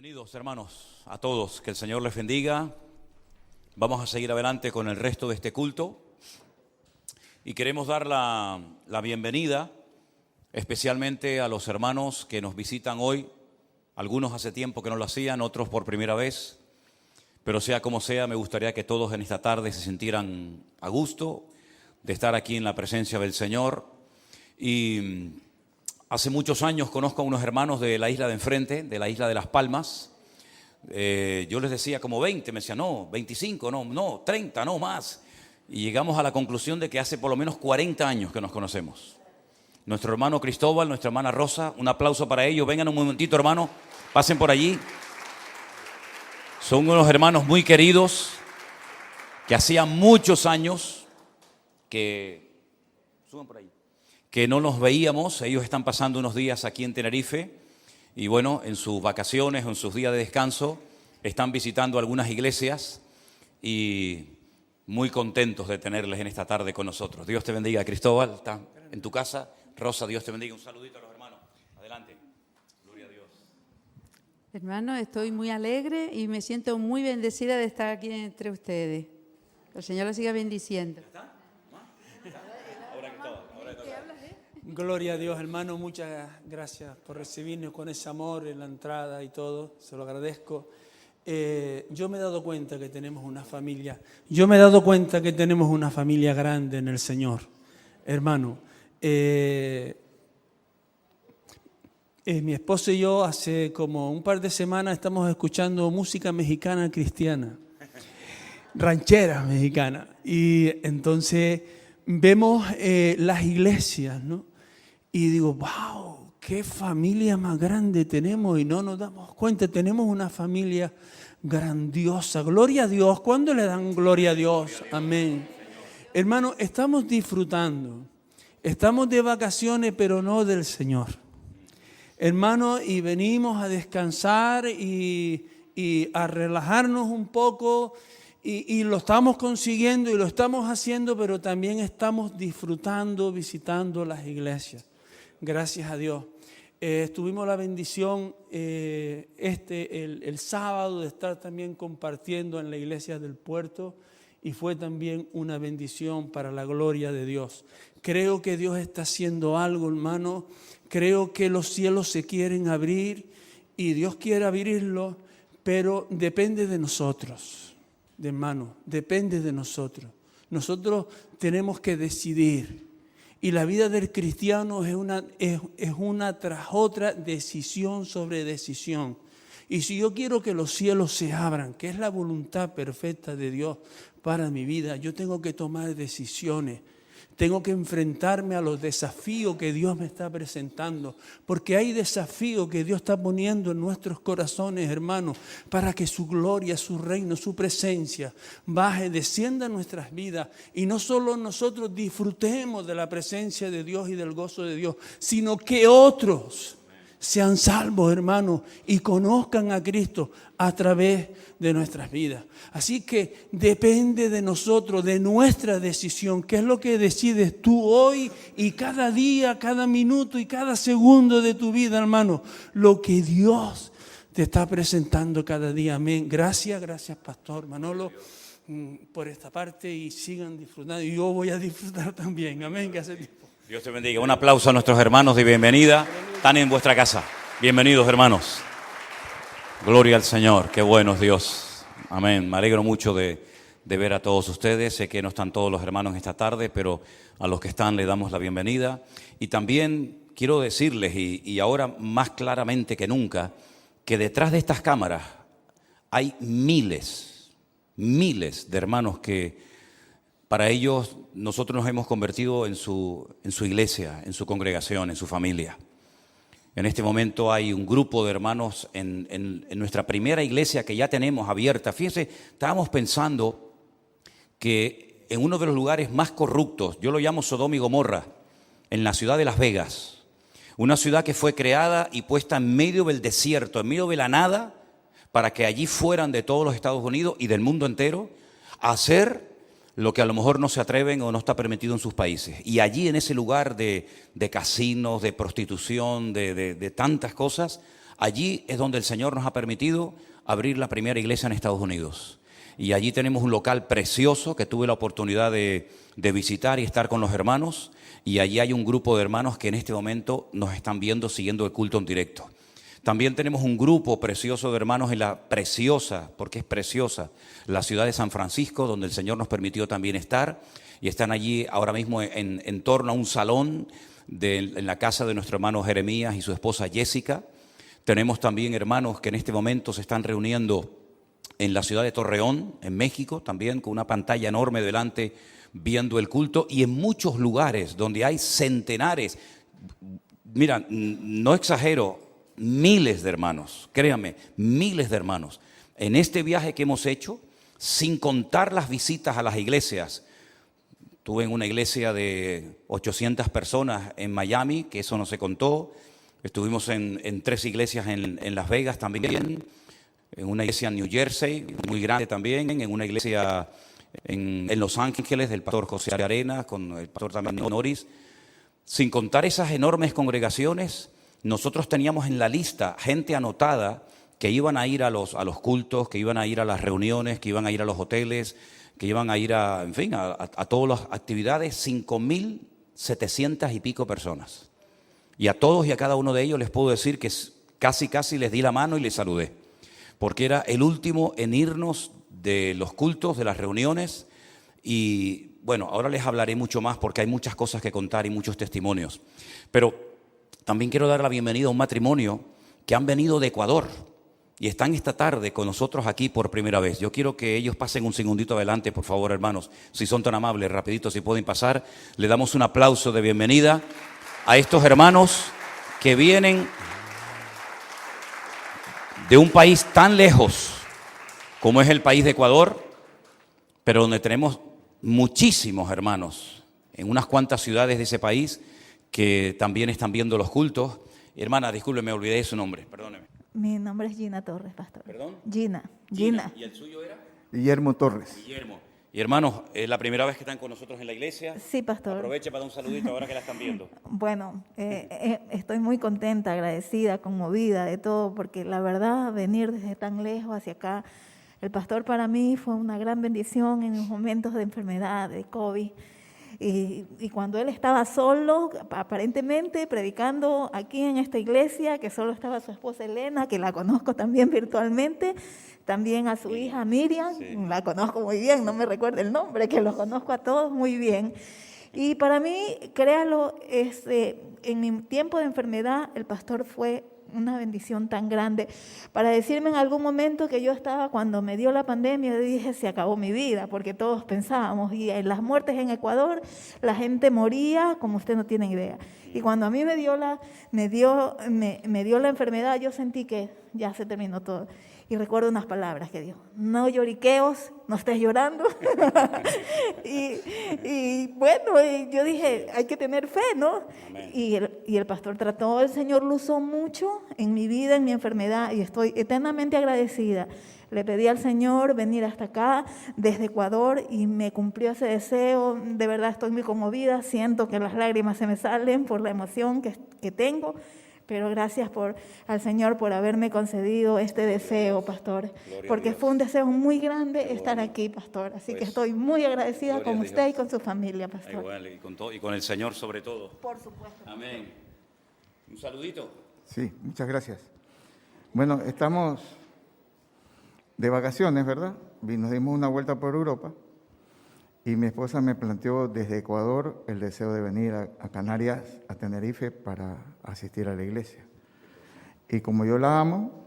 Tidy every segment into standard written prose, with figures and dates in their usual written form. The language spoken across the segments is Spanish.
Bienvenidos, hermanos, a todos. Que el Señor les bendiga. Vamos a seguir adelante con el resto de este culto. Y queremos dar la bienvenida especialmente a los hermanos que nos visitan hoy. Algunos hace tiempo que no lo hacían, otros por primera vez. Pero sea como sea, me gustaría que todos en esta tarde se sintieran a gusto de estar aquí en la presencia del Señor. Y hace muchos años conozco a unos hermanos de la isla de enfrente, de la isla de Las Palmas. Yo les decía como 20, me decían no, 25, no, 30, no más. Y llegamos a la conclusión de que hace por lo menos 40 años que nos conocemos. Nuestro hermano Cristóbal, nuestra hermana Rosa, un aplauso para ellos. Vengan un momentito, hermano, pasen por allí. Son unos hermanos muy queridos que hacía muchos años que... Suban por ahí. Que no nos veíamos. Ellos están pasando unos días aquí en Tenerife y bueno, en sus vacaciones o en sus días de descanso están visitando algunas iglesias y muy contentos de tenerles en esta tarde con nosotros. Dios te bendiga, Cristóbal, está en tu casa. Rosa, Dios te bendiga. Un saludito a los hermanos. Adelante. Gloria a Dios. Hermano, estoy muy alegre y me siento muy bendecida de estar aquí entre ustedes. Que el Señor los siga bendiciendo. Gloria a Dios, hermano, muchas gracias por recibirnos con ese amor en la entrada y todo, se lo agradezco. Yo me he dado cuenta que tenemos una familia, grande en el Señor, hermano. Mi esposo y yo hace como un par de semanas estamos escuchando música mexicana cristiana, ranchera mexicana, y entonces vemos las iglesias, ¿no? Y digo, wow, qué familia más grande tenemos y no nos damos cuenta. Tenemos una familia grandiosa. Gloria a Dios. ¿Cuándo le dan gloria a Dios? Amén. Hermano, estamos disfrutando. Estamos de vacaciones, pero no del Señor. Hermano, y venimos a descansar y a relajarnos un poco. Y lo estamos consiguiendo y lo estamos haciendo, pero también estamos disfrutando, visitando las iglesias. Gracias a Dios. Tuvimos la bendición el sábado de estar también compartiendo en la iglesia del puerto y fue también una bendición para la gloria de Dios. Creo que Dios está haciendo algo, hermano. Creo que los cielos se quieren abrir y Dios quiere abrirlos, pero depende de nosotros. Hermano, depende de nosotros. Nosotros tenemos que decidir. Y la vida del cristiano es una tras otra decisión sobre decisión. Y si yo quiero que los cielos se abran, que es la voluntad perfecta de Dios para mi vida, yo tengo que tomar decisiones. Tengo que enfrentarme a los desafíos que Dios me está presentando, porque hay desafíos que Dios está poniendo en nuestros corazones, hermanos, para que su gloria, su reino, su presencia baje, descienda a nuestras vidas y no solo nosotros disfrutemos de la presencia de Dios y del gozo de Dios, sino que otros sean salvos, hermanos, y conozcan a Cristo a través de nuestras vidas. Así que depende de nosotros, de nuestra decisión. ¿Qué es lo que decides tú hoy y cada día, cada minuto y cada segundo de tu vida, hermano? Lo que Dios te está presentando cada día. Amén. Gracias, Pastor Manolo, por esta parte y sigan disfrutando. Y yo voy a disfrutar también. Amén. Que hace tiempo. Dios te bendiga. Un aplauso a nuestros hermanos de bienvenida. Están en vuestra casa. Bienvenidos, hermanos. Gloria al Señor. Qué bueno es Dios. Amén. Me alegro mucho de ver a todos ustedes. Sé que no están todos los hermanos esta tarde, pero a los que están le damos la bienvenida. Y también quiero decirles, y ahora más claramente que nunca, que detrás de estas cámaras hay miles de hermanos que para ellos nosotros nos hemos convertido en su iglesia, en su congregación, en su familia. En este momento hay un grupo de hermanos en nuestra primera iglesia que ya tenemos abierta. Fíjense, estábamos pensando que en uno de los lugares más corruptos, yo lo llamo Sodoma y Gomorra, en la ciudad de Las Vegas, una ciudad que fue creada y puesta en medio del desierto, en medio de la nada, para que allí fueran de todos los Estados Unidos y del mundo entero a hacer lo que a lo mejor no se atreven o no está permitido en sus países. Y allí en ese lugar de casinos, de prostitución, de tantas cosas, Allí es donde el Señor nos ha permitido abrir la primera iglesia en Estados Unidos. Y allí tenemos un local precioso que tuve la oportunidad de visitar y estar con los hermanos. Y allí hay un grupo de hermanos que en este momento nos están viendo, siguiendo el culto en directo. También tenemos un grupo precioso de hermanos en la preciosa, porque es preciosa, la ciudad de San Francisco, donde el Señor nos permitió también estar. Y están allí ahora mismo en torno a un salón en la casa de nuestro hermano Jeremías y su esposa Jessica. Tenemos también hermanos que en este momento se están reuniendo en la ciudad de Torreón, en México, también con una pantalla enorme delante, viendo el culto, y en muchos lugares donde hay centenares, mira, no exagero, miles de hermanos, créanme, miles de hermanos. En este viaje que hemos hecho, sin contar las visitas a las iglesias, estuve en una iglesia de 800 personas en Miami, que eso no se contó. Estuvimos en 3 iglesias en Las Vegas también, en una iglesia en New Jersey, muy grande también, en una iglesia en Los Ángeles del pastor José Arenas, con el pastor también Norris. Sin contar esas enormes congregaciones, nosotros teníamos en la lista gente anotada que iban a ir a los cultos, que iban a ir a las reuniones, que iban a ir a los hoteles, que iban a ir a todas las actividades, 5,700 y pico personas. Y a todos y a cada uno de ellos les puedo decir que casi les di la mano y les saludé, porque era el último en irnos de los cultos, de las reuniones. Y bueno, ahora les hablaré mucho más porque hay muchas cosas que contar y muchos testimonios. Pero también quiero dar la bienvenida a un matrimonio que han venido de Ecuador y están esta tarde con nosotros aquí por primera vez. Yo quiero que ellos pasen un segundito adelante, por favor, hermanos, si son tan amables, rapidito, si pueden pasar. Le damos un aplauso de bienvenida a estos hermanos que vienen de un país tan lejos como es el país de Ecuador, pero donde tenemos muchísimos hermanos en unas cuantas ciudades de ese país que también están viendo los cultos. Hermana, disculpe, me olvidé de su nombre, perdóneme. Mi nombre es Gina Torres, pastor. ¿Perdón? Gina. ¿Y el suyo era? Guillermo Torres. Guillermo. Y hermanos, ¿es la primera vez que están con nosotros en la iglesia? Sí, pastor. Aproveche para dar un saludito ahora que la están viendo. Bueno, estoy muy contenta, agradecida, conmovida de todo, porque la verdad, venir desde tan lejos hacia acá, el pastor para mí fue una gran bendición en los momentos de enfermedad, de COVID. Y cuando él estaba solo, aparentemente predicando aquí en esta iglesia, que solo estaba su esposa Elena, que la conozco también virtualmente, también a su hija Miriam, sí, la conozco muy bien, no me recuerdo el nombre, que los conozco a todos muy bien. Y para mí, créalo, en mi tiempo de enfermedad, el pastor fue una bendición tan grande para decirme en algún momento que yo estaba, cuando me dio la pandemia, yo dije, se acabó mi vida, porque todos pensábamos, y en las muertes en Ecuador, la gente moría como usted no tiene idea. Y cuando a mí me dio la enfermedad, yo sentí que ya se terminó todo. Y recuerdo unas palabras que dijo, no lloriqueos, no estés llorando. y bueno, yo dije, hay que tener fe, ¿no? Y el pastor trató, el Señor lo usó mucho en mi vida, en mi enfermedad, y estoy eternamente agradecida. Le pedí al Señor venir hasta acá, desde Ecuador, y me cumplió ese deseo. De verdad estoy muy conmovida, siento que las lágrimas se me salen por la emoción que tengo. Pero gracias al Señor por haberme concedido este deseo, pastor, porque fue un deseo muy grande estar aquí, pastor. Así que estoy muy agradecida con usted y con su familia, pastor. Igual, y con el Señor sobre todo. Por supuesto. Amén. Un saludito. Sí, muchas gracias. Bueno, estamos de vacaciones, ¿verdad? Nos dimos una vuelta por Europa y mi esposa me planteó desde Ecuador el deseo de venir a Canarias, a Tenerife, para asistir a la iglesia. Y como yo la amo,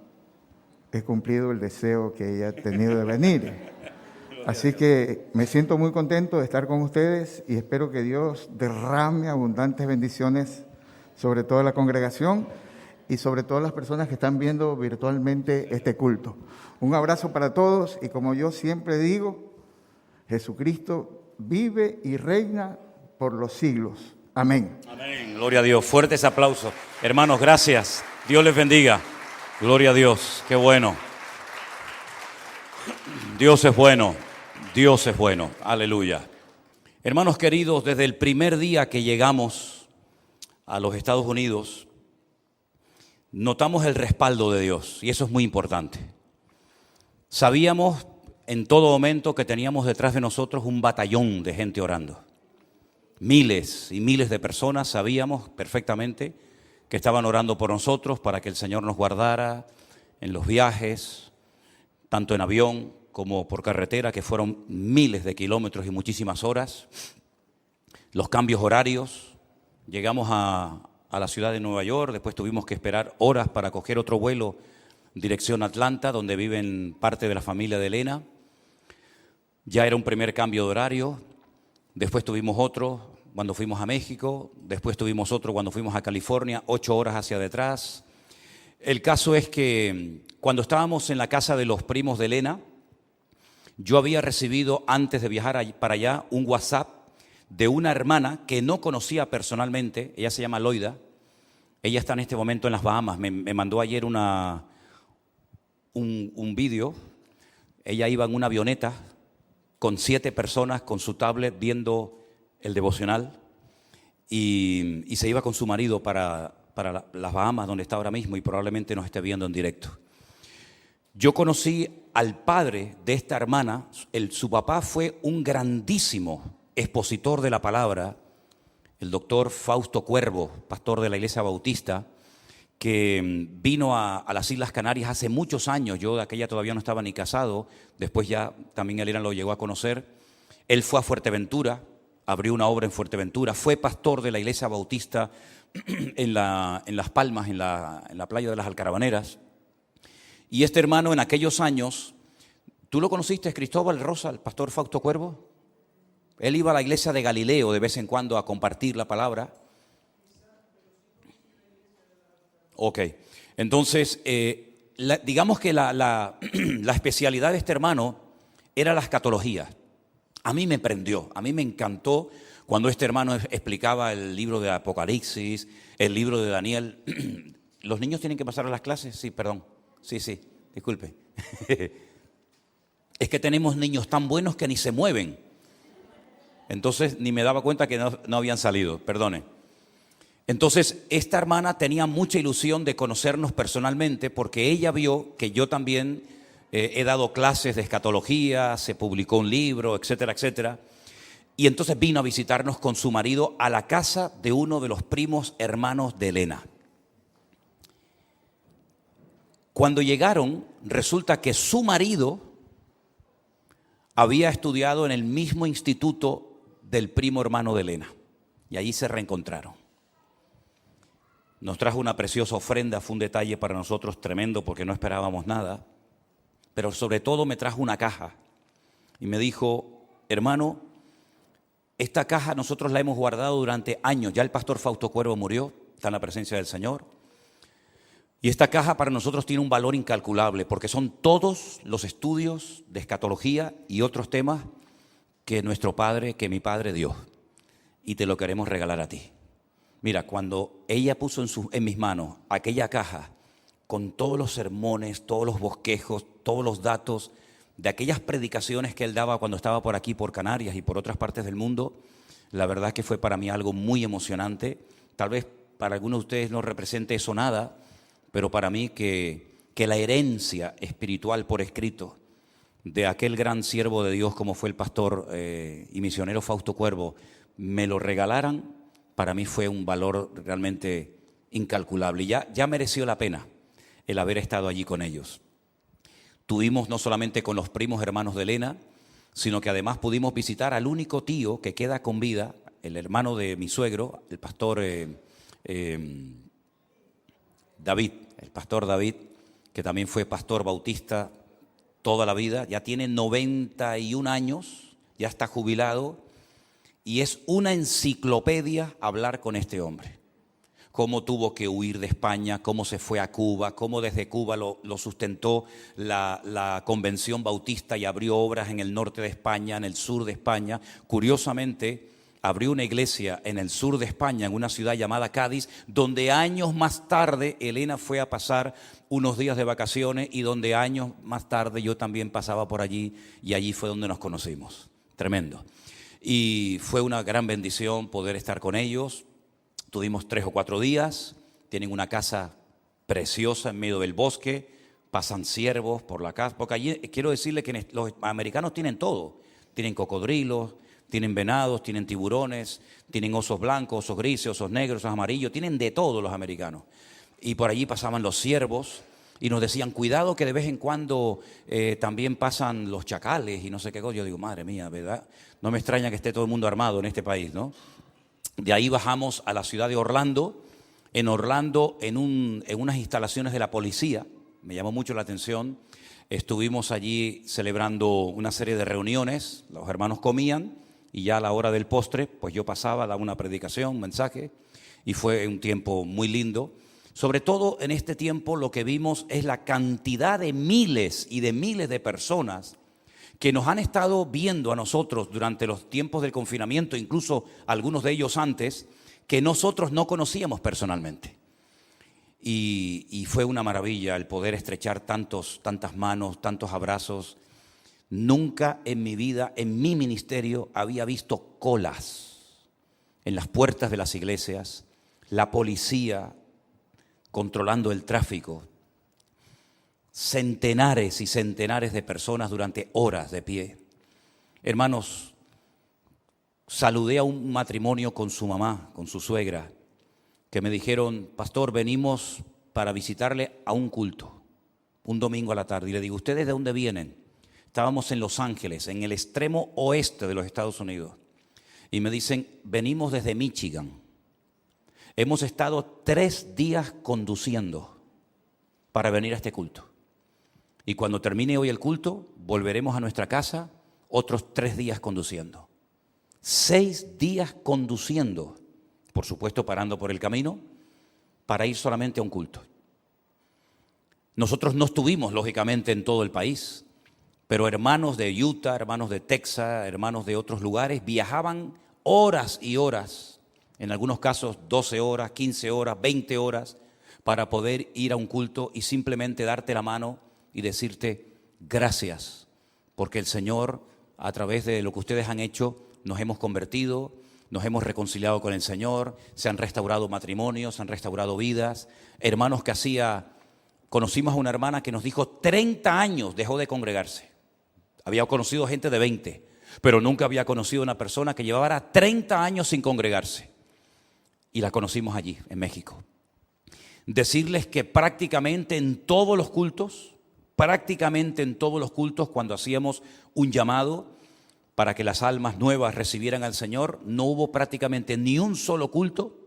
he cumplido el deseo que ella ha tenido de venir. Así que me siento muy contento de estar con ustedes y espero que Dios derrame abundantes bendiciones sobre toda la congregación y sobre todas las personas que están viendo virtualmente este culto. Un abrazo para todos y como yo siempre digo, Jesucristo vive y reina por los siglos. Amén. Amén. Gloria a Dios. Fuertes aplausos. Hermanos, gracias. Dios les bendiga. Gloria a Dios. Qué bueno. Dios es bueno. Dios es bueno. Aleluya. Hermanos queridos, desde el primer día que llegamos a los Estados Unidos, notamos el respaldo de Dios y eso es muy importante. Sabíamos en todo momento que teníamos detrás de nosotros un batallón de gente orando. Miles y miles de personas sabíamos perfectamente que estaban orando por nosotros para que el Señor nos guardara en los viajes, tanto en avión como por carretera, que fueron miles de kilómetros y muchísimas horas. Los cambios horarios, llegamos a la ciudad de Nueva York, después tuvimos que esperar horas para coger otro vuelo dirección Atlanta, donde viven parte de la familia de Elena. Ya era un primer cambio de horario, después tuvimos otro cuando fuimos a México, después tuvimos otro cuando fuimos a California, 8 horas hacia detrás. El caso es que cuando estábamos en la casa de los primos de Elena, yo había recibido antes de viajar para allá un WhatsApp de una hermana que no conocía personalmente, ella se llama Loida, ella está en este momento en las Bahamas, me mandó ayer un vídeo, ella iba en una avioneta con 7 personas con su tablet viendo el devocional y se iba con su marido para las Bahamas, donde está ahora mismo y probablemente nos esté viendo en directo. Yo conocí al padre de esta hermana, su papá fue un grandísimo expositor de la palabra, el doctor Fausto Cuervo, pastor de la Iglesia Bautista, que vino a las Islas Canarias hace muchos años. Yo de aquella todavía no estaba ni casado, después ya también Elena lo llegó a conocer. Él fue a Fuerteventura, abrió una obra en Fuerteventura, fue pastor de la Iglesia Bautista en Las Palmas, en la playa de las Alcarabaneras. Y este hermano en aquellos años, ¿tú lo conociste, Cristóbal Rosa, el pastor Fausto Cuervo? Él iba a la iglesia de Galileo de vez en cuando a compartir la palabra. Ok, entonces, digamos que la especialidad de este hermano era la escatología. A mí me prendió, a mí me encantó cuando este hermano explicaba el libro de Apocalipsis, el libro de Daniel. ¿Los niños tienen que pasar a las clases? Sí, perdón. Sí, disculpe. Es que tenemos niños tan buenos que ni se mueven. Entonces ni me daba cuenta que no habían salido, perdone. Entonces esta hermana tenía mucha ilusión de conocernos personalmente porque ella vio que yo también he dado clases de escatología, se publicó un libro, etcétera, etcétera. Y entonces vino a visitarnos con su marido a la casa de uno de los primos hermanos de Elena. Cuando llegaron, resulta que su marido había estudiado en el mismo instituto del primo hermano de Elena. Y allí se reencontraron. Nos trajo una preciosa ofrenda, fue un detalle para nosotros tremendo porque no esperábamos nada. Pero sobre todo me trajo una caja y me dijo, hermano, esta caja nosotros la hemos guardado durante años. Ya el pastor Fausto Cuervo murió, está en la presencia del Señor. Y esta caja para nosotros tiene un valor incalculable porque son todos los estudios de escatología y otros temas que mi padre dio. Y te lo queremos regalar a ti. Mira, cuando ella puso en mis manos aquella caja con todos los sermones, todos los bosquejos, todos los datos de aquellas predicaciones que él daba cuando estaba por aquí, por Canarias y por otras partes del mundo, la verdad es que fue para mí algo muy emocionante. Tal vez para algunos de ustedes no represente eso nada, pero para mí que la herencia espiritual por escrito de aquel gran siervo de Dios como fue el pastor y misionero Fausto Cuervo, me lo regalaran, para mí fue un valor realmente incalculable. Y ya mereció la pena el haber estado allí con ellos. Tuvimos no solamente con los primos hermanos de Elena, sino que además pudimos visitar al único tío que queda con vida, el hermano de mi suegro, el pastor David, que también fue pastor bautista toda la vida, ya tiene 91 años, ya está jubilado y es una enciclopedia hablar con este hombre. Cómo tuvo que huir de España, cómo se fue a Cuba, cómo desde Cuba lo sustentó la Convención Bautista y abrió obras en el norte de España, en el sur de España. Curiosamente, abrió una iglesia en el sur de España, en una ciudad llamada Cádiz, donde años más tarde Elena fue a pasar unos días de vacaciones y donde años más tarde yo también pasaba por allí y allí fue donde nos conocimos. Tremendo. Y fue una gran bendición poder estar con ellos. Tuvimos 3 o 4 días, tienen una casa preciosa en medio del bosque, pasan ciervos por la casa, porque allí quiero decirle que los americanos tienen todo, tienen cocodrilos, tienen venados, tienen tiburones, tienen osos blancos, osos grises, osos negros, osos amarillos, tienen de todo los americanos. Y por allí pasaban los ciervos y nos decían, cuidado que de vez en cuando también pasan los chacales y no sé qué cosa. Yo digo, madre mía, ¿verdad? No me extraña que esté todo el mundo armado en este país, ¿no? De ahí bajamos a la ciudad de Orlando. En Orlando, en unas instalaciones de la policía, me llamó mucho la atención. Estuvimos allí celebrando una serie de reuniones, los hermanos comían y ya a la hora del postre, pues yo pasaba, daba una predicación, un mensaje, y fue un tiempo muy lindo. Sobre todo en este tiempo lo que vimos es la cantidad de miles y de miles de personas que nos han estado viendo a nosotros durante los tiempos del confinamiento, incluso algunos de ellos antes, que nosotros no conocíamos personalmente. Y fue una maravilla el poder estrechar tantas manos, tantos abrazos. Nunca en mi vida, en mi ministerio, había visto colas en las puertas de las iglesias, la policía controlando el tráfico, centenares y centenares de personas durante horas de pie. Hermanos, saludé a un matrimonio con su mamá, con su suegra, que me dijeron, pastor, venimos para visitarle a un culto, un domingo a la tarde. Y le digo, ¿ustedes de dónde vienen? Estábamos en Los Ángeles, en el extremo oeste de los Estados Unidos. Y me dicen, venimos desde Michigan. Hemos estado 3 días conduciendo para venir a este culto. Y cuando termine hoy el culto, volveremos a nuestra casa otros 3 días conduciendo. 6 días conduciendo, por supuesto parando por el camino, para ir solamente a un culto. Nosotros no estuvimos, lógicamente, en todo el país, pero hermanos de Utah, hermanos de Texas, hermanos de otros lugares, viajaban horas y horas, en algunos casos 12 horas, 15 horas, 20 horas, para poder ir a un culto y simplemente darte la mano y decirte gracias, porque el Señor, a través de lo que ustedes han hecho, nos hemos convertido, nos hemos reconciliado con el Señor, se han restaurado matrimonios, se han restaurado vidas. Hermanos que conocimos a una hermana que nos dijo 30 años dejó de congregarse. Había conocido gente de 20, pero nunca había conocido a una persona que llevara 30 años sin congregarse. Y la conocimos allí, en México. Decirles que prácticamente en todos los cultos, cuando hacíamos un llamado para que las almas nuevas recibieran al Señor, no hubo prácticamente ni un solo culto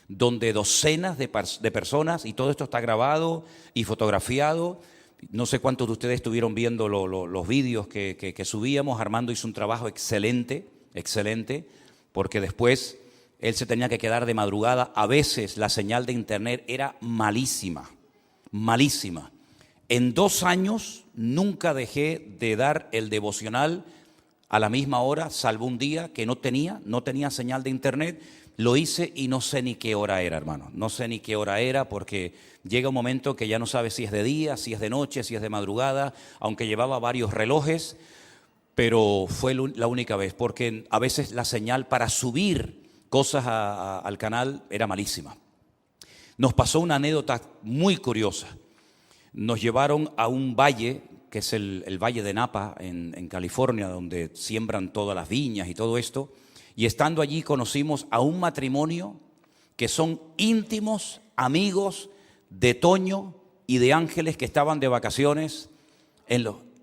donde docenas de personas, y todo esto está grabado y fotografiado. No sé cuántos de ustedes estuvieron viendo los vídeos que subíamos. Armando hizo un trabajo excelente, porque después él se tenía que quedar de madrugada. A veces la señal de internet era malísima. En 2 años nunca dejé de dar el devocional a la misma hora, salvo un día que no tenía señal de internet. Lo hice y no sé ni qué hora era, hermano. No sé ni qué hora era, porque llega un momento que ya no sabes si es de día, si es de noche, si es de madrugada, aunque llevaba varios relojes, pero fue la única vez, porque a veces la señal para subir cosas al canal era malísima. Nos pasó una anécdota muy curiosa. Nos llevaron a un valle, que es el Valle de Napa, en California, donde siembran todas las viñas y todo esto. Y estando allí conocimos a un matrimonio que son íntimos amigos de Toño y de Ángeles, que estaban de vacaciones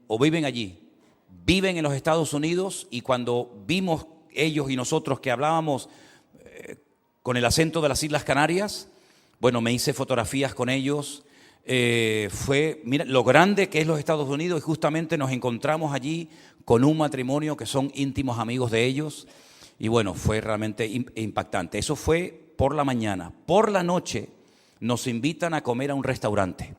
o viven allí. Viven en los Estados Unidos, y cuando vimos ellos y nosotros que hablábamos con el acento de las Islas Canarias, bueno, me hice fotografías con ellos. Mira lo grande que es los Estados Unidos, y justamente nos encontramos allí con un matrimonio que son íntimos amigos de ellos. Y bueno, fue realmente impactante. Eso fue por la mañana. Por la noche nos invitan a comer a un restaurante.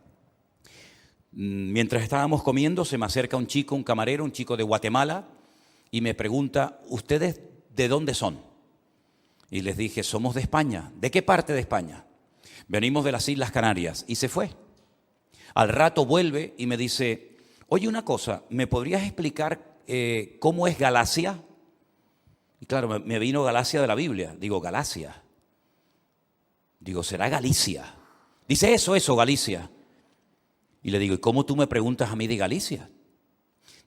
Mientras estábamos comiendo, se me acerca un chico, un camarero, un chico de Guatemala, y me pregunta, ¿ustedes de dónde son? Y les dije, somos de España. ¿De qué parte de España? Venimos de las Islas Canarias. Y se fue. Al rato vuelve y me dice, oye, una cosa, ¿me podrías explicar cómo es Galacia? Y claro, me vino Galacia de la Biblia. Digo, Galacia. Digo, será Galicia. Dice, eso, Galicia. Y le digo, ¿y cómo tú me preguntas a mí de Galicia?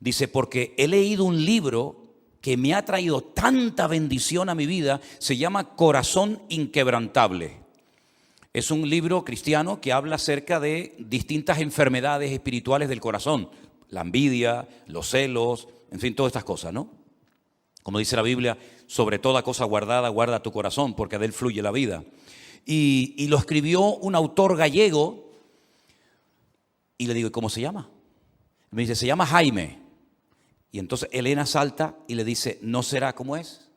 Dice, porque he leído un libro que me ha traído tanta bendición a mi vida, se llama Corazón Inquebrantable. Es un libro cristiano que habla acerca de distintas enfermedades espirituales del corazón. La envidia, los celos, en fin, todas estas cosas, ¿no? Como dice la Biblia, sobre toda cosa guardada, guarda tu corazón, porque de él fluye la vida. Y lo escribió un autor gallego, y le digo, ¿cómo se llama? Me dice, se llama Jaime. Y entonces Elena salta y le dice, ¿no será cómo es?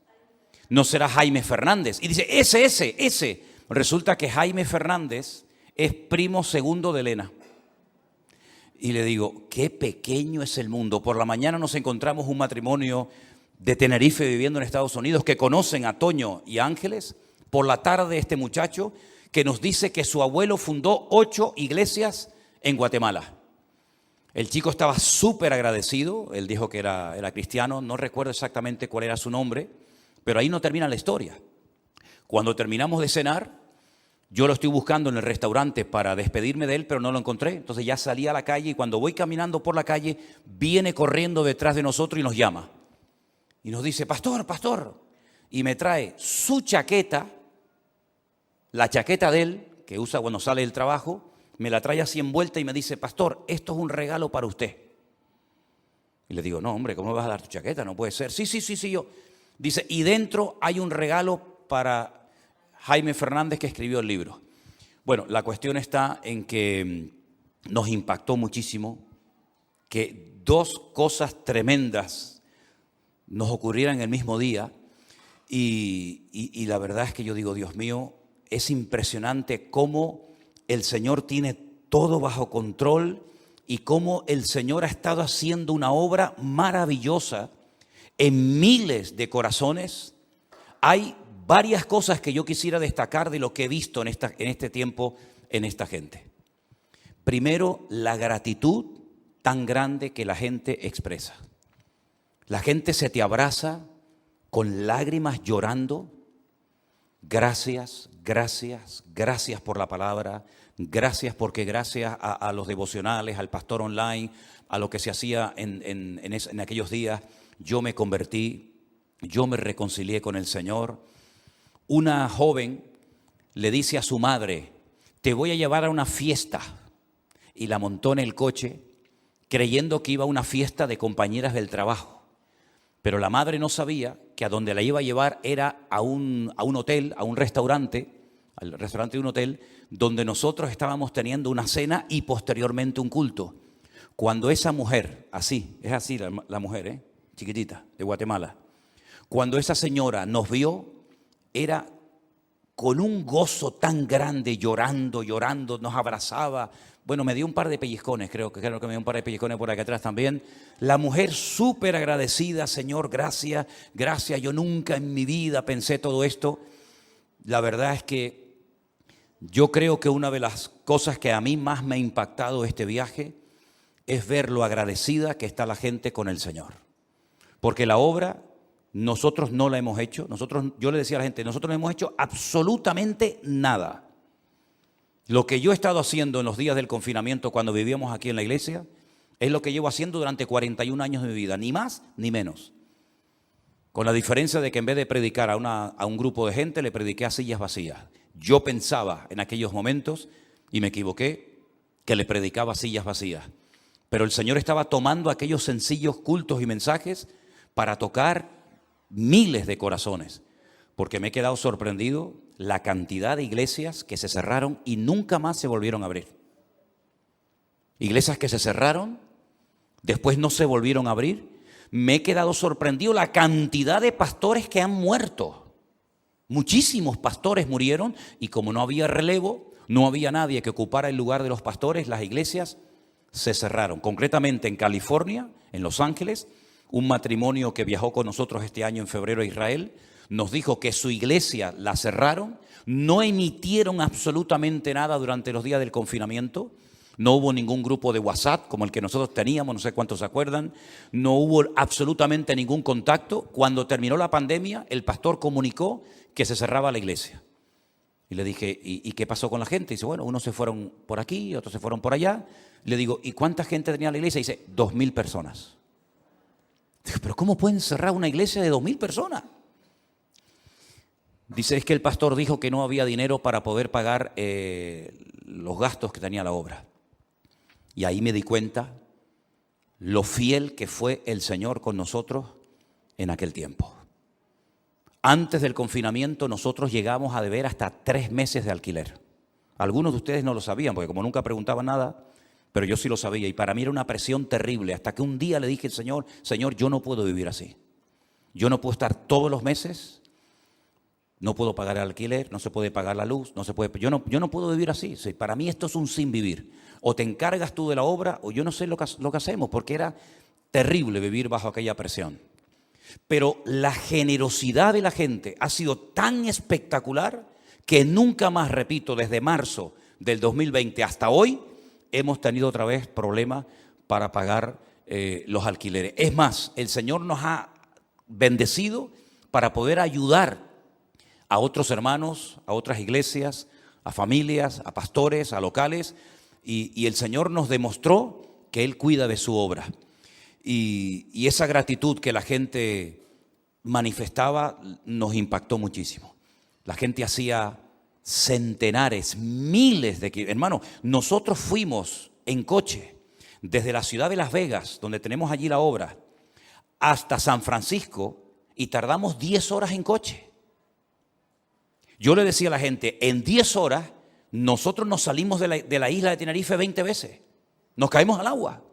¿No será Jaime Fernández? Y dice, ese. Resulta que Jaime Fernández es primo segundo de Elena. Y le digo, qué pequeño es el mundo. Por la mañana nos encontramos un matrimonio de Tenerife viviendo en Estados Unidos que conocen a Toño y Ángeles. Por la tarde este muchacho que nos dice que su abuelo fundó 8 iglesias en Guatemala. El chico estaba súper agradecido, él dijo que era cristiano, no recuerdo exactamente cuál era su nombre, pero ahí no termina la historia. Cuando terminamos de cenar, yo lo estoy buscando en el restaurante para despedirme de él, pero no lo encontré. Entonces ya salí a la calle y cuando voy caminando por la calle, viene corriendo detrás de nosotros y nos llama. Y nos dice, pastor, y me trae su chaqueta, la chaqueta de él, que usa cuando sale del trabajo, me la trae así envuelta y me dice, pastor, esto es un regalo para usted. Y le digo, no, hombre, ¿cómo me vas a dar tu chaqueta? No puede ser. Sí, yo. Dice, y dentro hay un regalo para Jaime Fernández que escribió el libro. Bueno, la cuestión está en que nos impactó muchísimo que 2 cosas tremendas nos ocurrieran el mismo día y la verdad es que yo digo, Dios mío, es impresionante cómo el Señor tiene todo bajo control y cómo el Señor ha estado haciendo una obra maravillosa en miles de corazones. Hay varias cosas que yo quisiera destacar de lo que he visto en este tiempo en esta gente. Primero, la gratitud tan grande que la gente expresa. La gente se te abraza con lágrimas llorando. Gracias por la palabra. Gracias gracias a los devocionales, al pastor online, a lo que se hacía en aquellos días, yo me convertí, yo me reconcilié con el Señor. Una joven le dice a su madre, te voy a llevar a una fiesta, y la montó en el coche creyendo que iba a una fiesta de compañeras del trabajo, pero la madre no sabía que a donde la iba a llevar era a un hotel, a un restaurante, al restaurante de un hotel, donde nosotros estábamos teniendo una cena y posteriormente un culto. Cuando esa mujer, es así la mujer, chiquitita, de Guatemala, cuando esa señora nos vio, era con un gozo tan grande, llorando, nos abrazaba. Bueno, me dio un par de pellizcones, creo que me dio un par de pellizcones por aquí atrás también. La mujer súper agradecida, Señor, gracias, yo nunca en mi vida pensé todo esto. La verdad es que yo creo que una de las cosas que a mí más me ha impactado este viaje es ver lo agradecida que está la gente con el Señor. Porque la obra nosotros no la hemos hecho. Yo le decía a la gente, nosotros no hemos hecho absolutamente nada. Lo que yo he estado haciendo en los días del confinamiento cuando vivíamos aquí en la iglesia es lo que llevo haciendo durante 41 años de mi vida, ni más ni menos. Con la diferencia de que en vez de predicar a un grupo de gente, le prediqué a sillas vacías. Yo pensaba en aquellos momentos, y me equivoqué, que le predicaba a sillas vacías. Pero el Señor estaba tomando aquellos sencillos cultos y mensajes para tocar miles de corazones. Porque me he quedado sorprendido la cantidad de iglesias que se cerraron y nunca más se volvieron a abrir. Iglesias que se cerraron, después no se volvieron a abrir. Me he quedado sorprendido la cantidad de pastores que han muerto. Muchísimos pastores murieron y como no había relevo, no había nadie que ocupara el lugar de los pastores, las iglesias se cerraron. Concretamente en California, en Los Ángeles, un matrimonio que viajó con nosotros este año en febrero a Israel, nos dijo que su iglesia la cerraron, no emitieron absolutamente nada durante los días del confinamiento. No hubo ningún grupo de WhatsApp como el que nosotros teníamos, no sé cuántos se acuerdan. No hubo absolutamente ningún contacto. Cuando terminó la pandemia, el pastor comunicó que se cerraba la iglesia. Y le dije, ¿y qué pasó con la gente? Y dice, bueno, unos se fueron por aquí, otros se fueron por allá. Le digo, ¿y cuánta gente tenía la iglesia? Y dice, 2.000 personas. Digo, ¿pero cómo pueden cerrar una iglesia de 2.000 personas? Dice, es que el pastor dijo que no había dinero para poder pagar los gastos que tenía la obra. Y ahí me di cuenta lo fiel que fue el Señor con nosotros en aquel tiempo. Antes del confinamiento nosotros llegamos a deber hasta 3 meses de alquiler. Algunos de ustedes no lo sabían, porque como nunca preguntaban nada, pero yo sí lo sabía. Y para mí era una presión terrible, hasta que un día le dije al Señor, Señor, yo no puedo vivir así. Yo no puedo estar todos los meses, no puedo pagar el alquiler, no se puede pagar la luz, no se puede, yo no puedo vivir así. Sí, para mí esto es un sin vivir. O te encargas tú de la obra, o yo no sé lo que hacemos, porque era terrible vivir bajo aquella presión. Pero la generosidad de la gente ha sido tan espectacular que nunca más, repito, desde marzo del 2020 hasta hoy, hemos tenido otra vez problemas para pagar los alquileres. Es más, el Señor nos ha bendecido para poder ayudar a otros hermanos, a otras iglesias, a familias, a pastores, a locales, y el Señor nos demostró que Él cuida de su obra. Y esa gratitud que la gente manifestaba nos impactó muchísimo. La gente hacía centenares, miles de kilómetros. Hermano, nosotros fuimos en coche desde la ciudad de Las Vegas, donde tenemos allí la obra, hasta San Francisco y tardamos 10 horas en coche. Yo le decía a la gente, en 10 horas nosotros nos salimos de la isla de Tenerife 20 veces. Nos caímos al agua.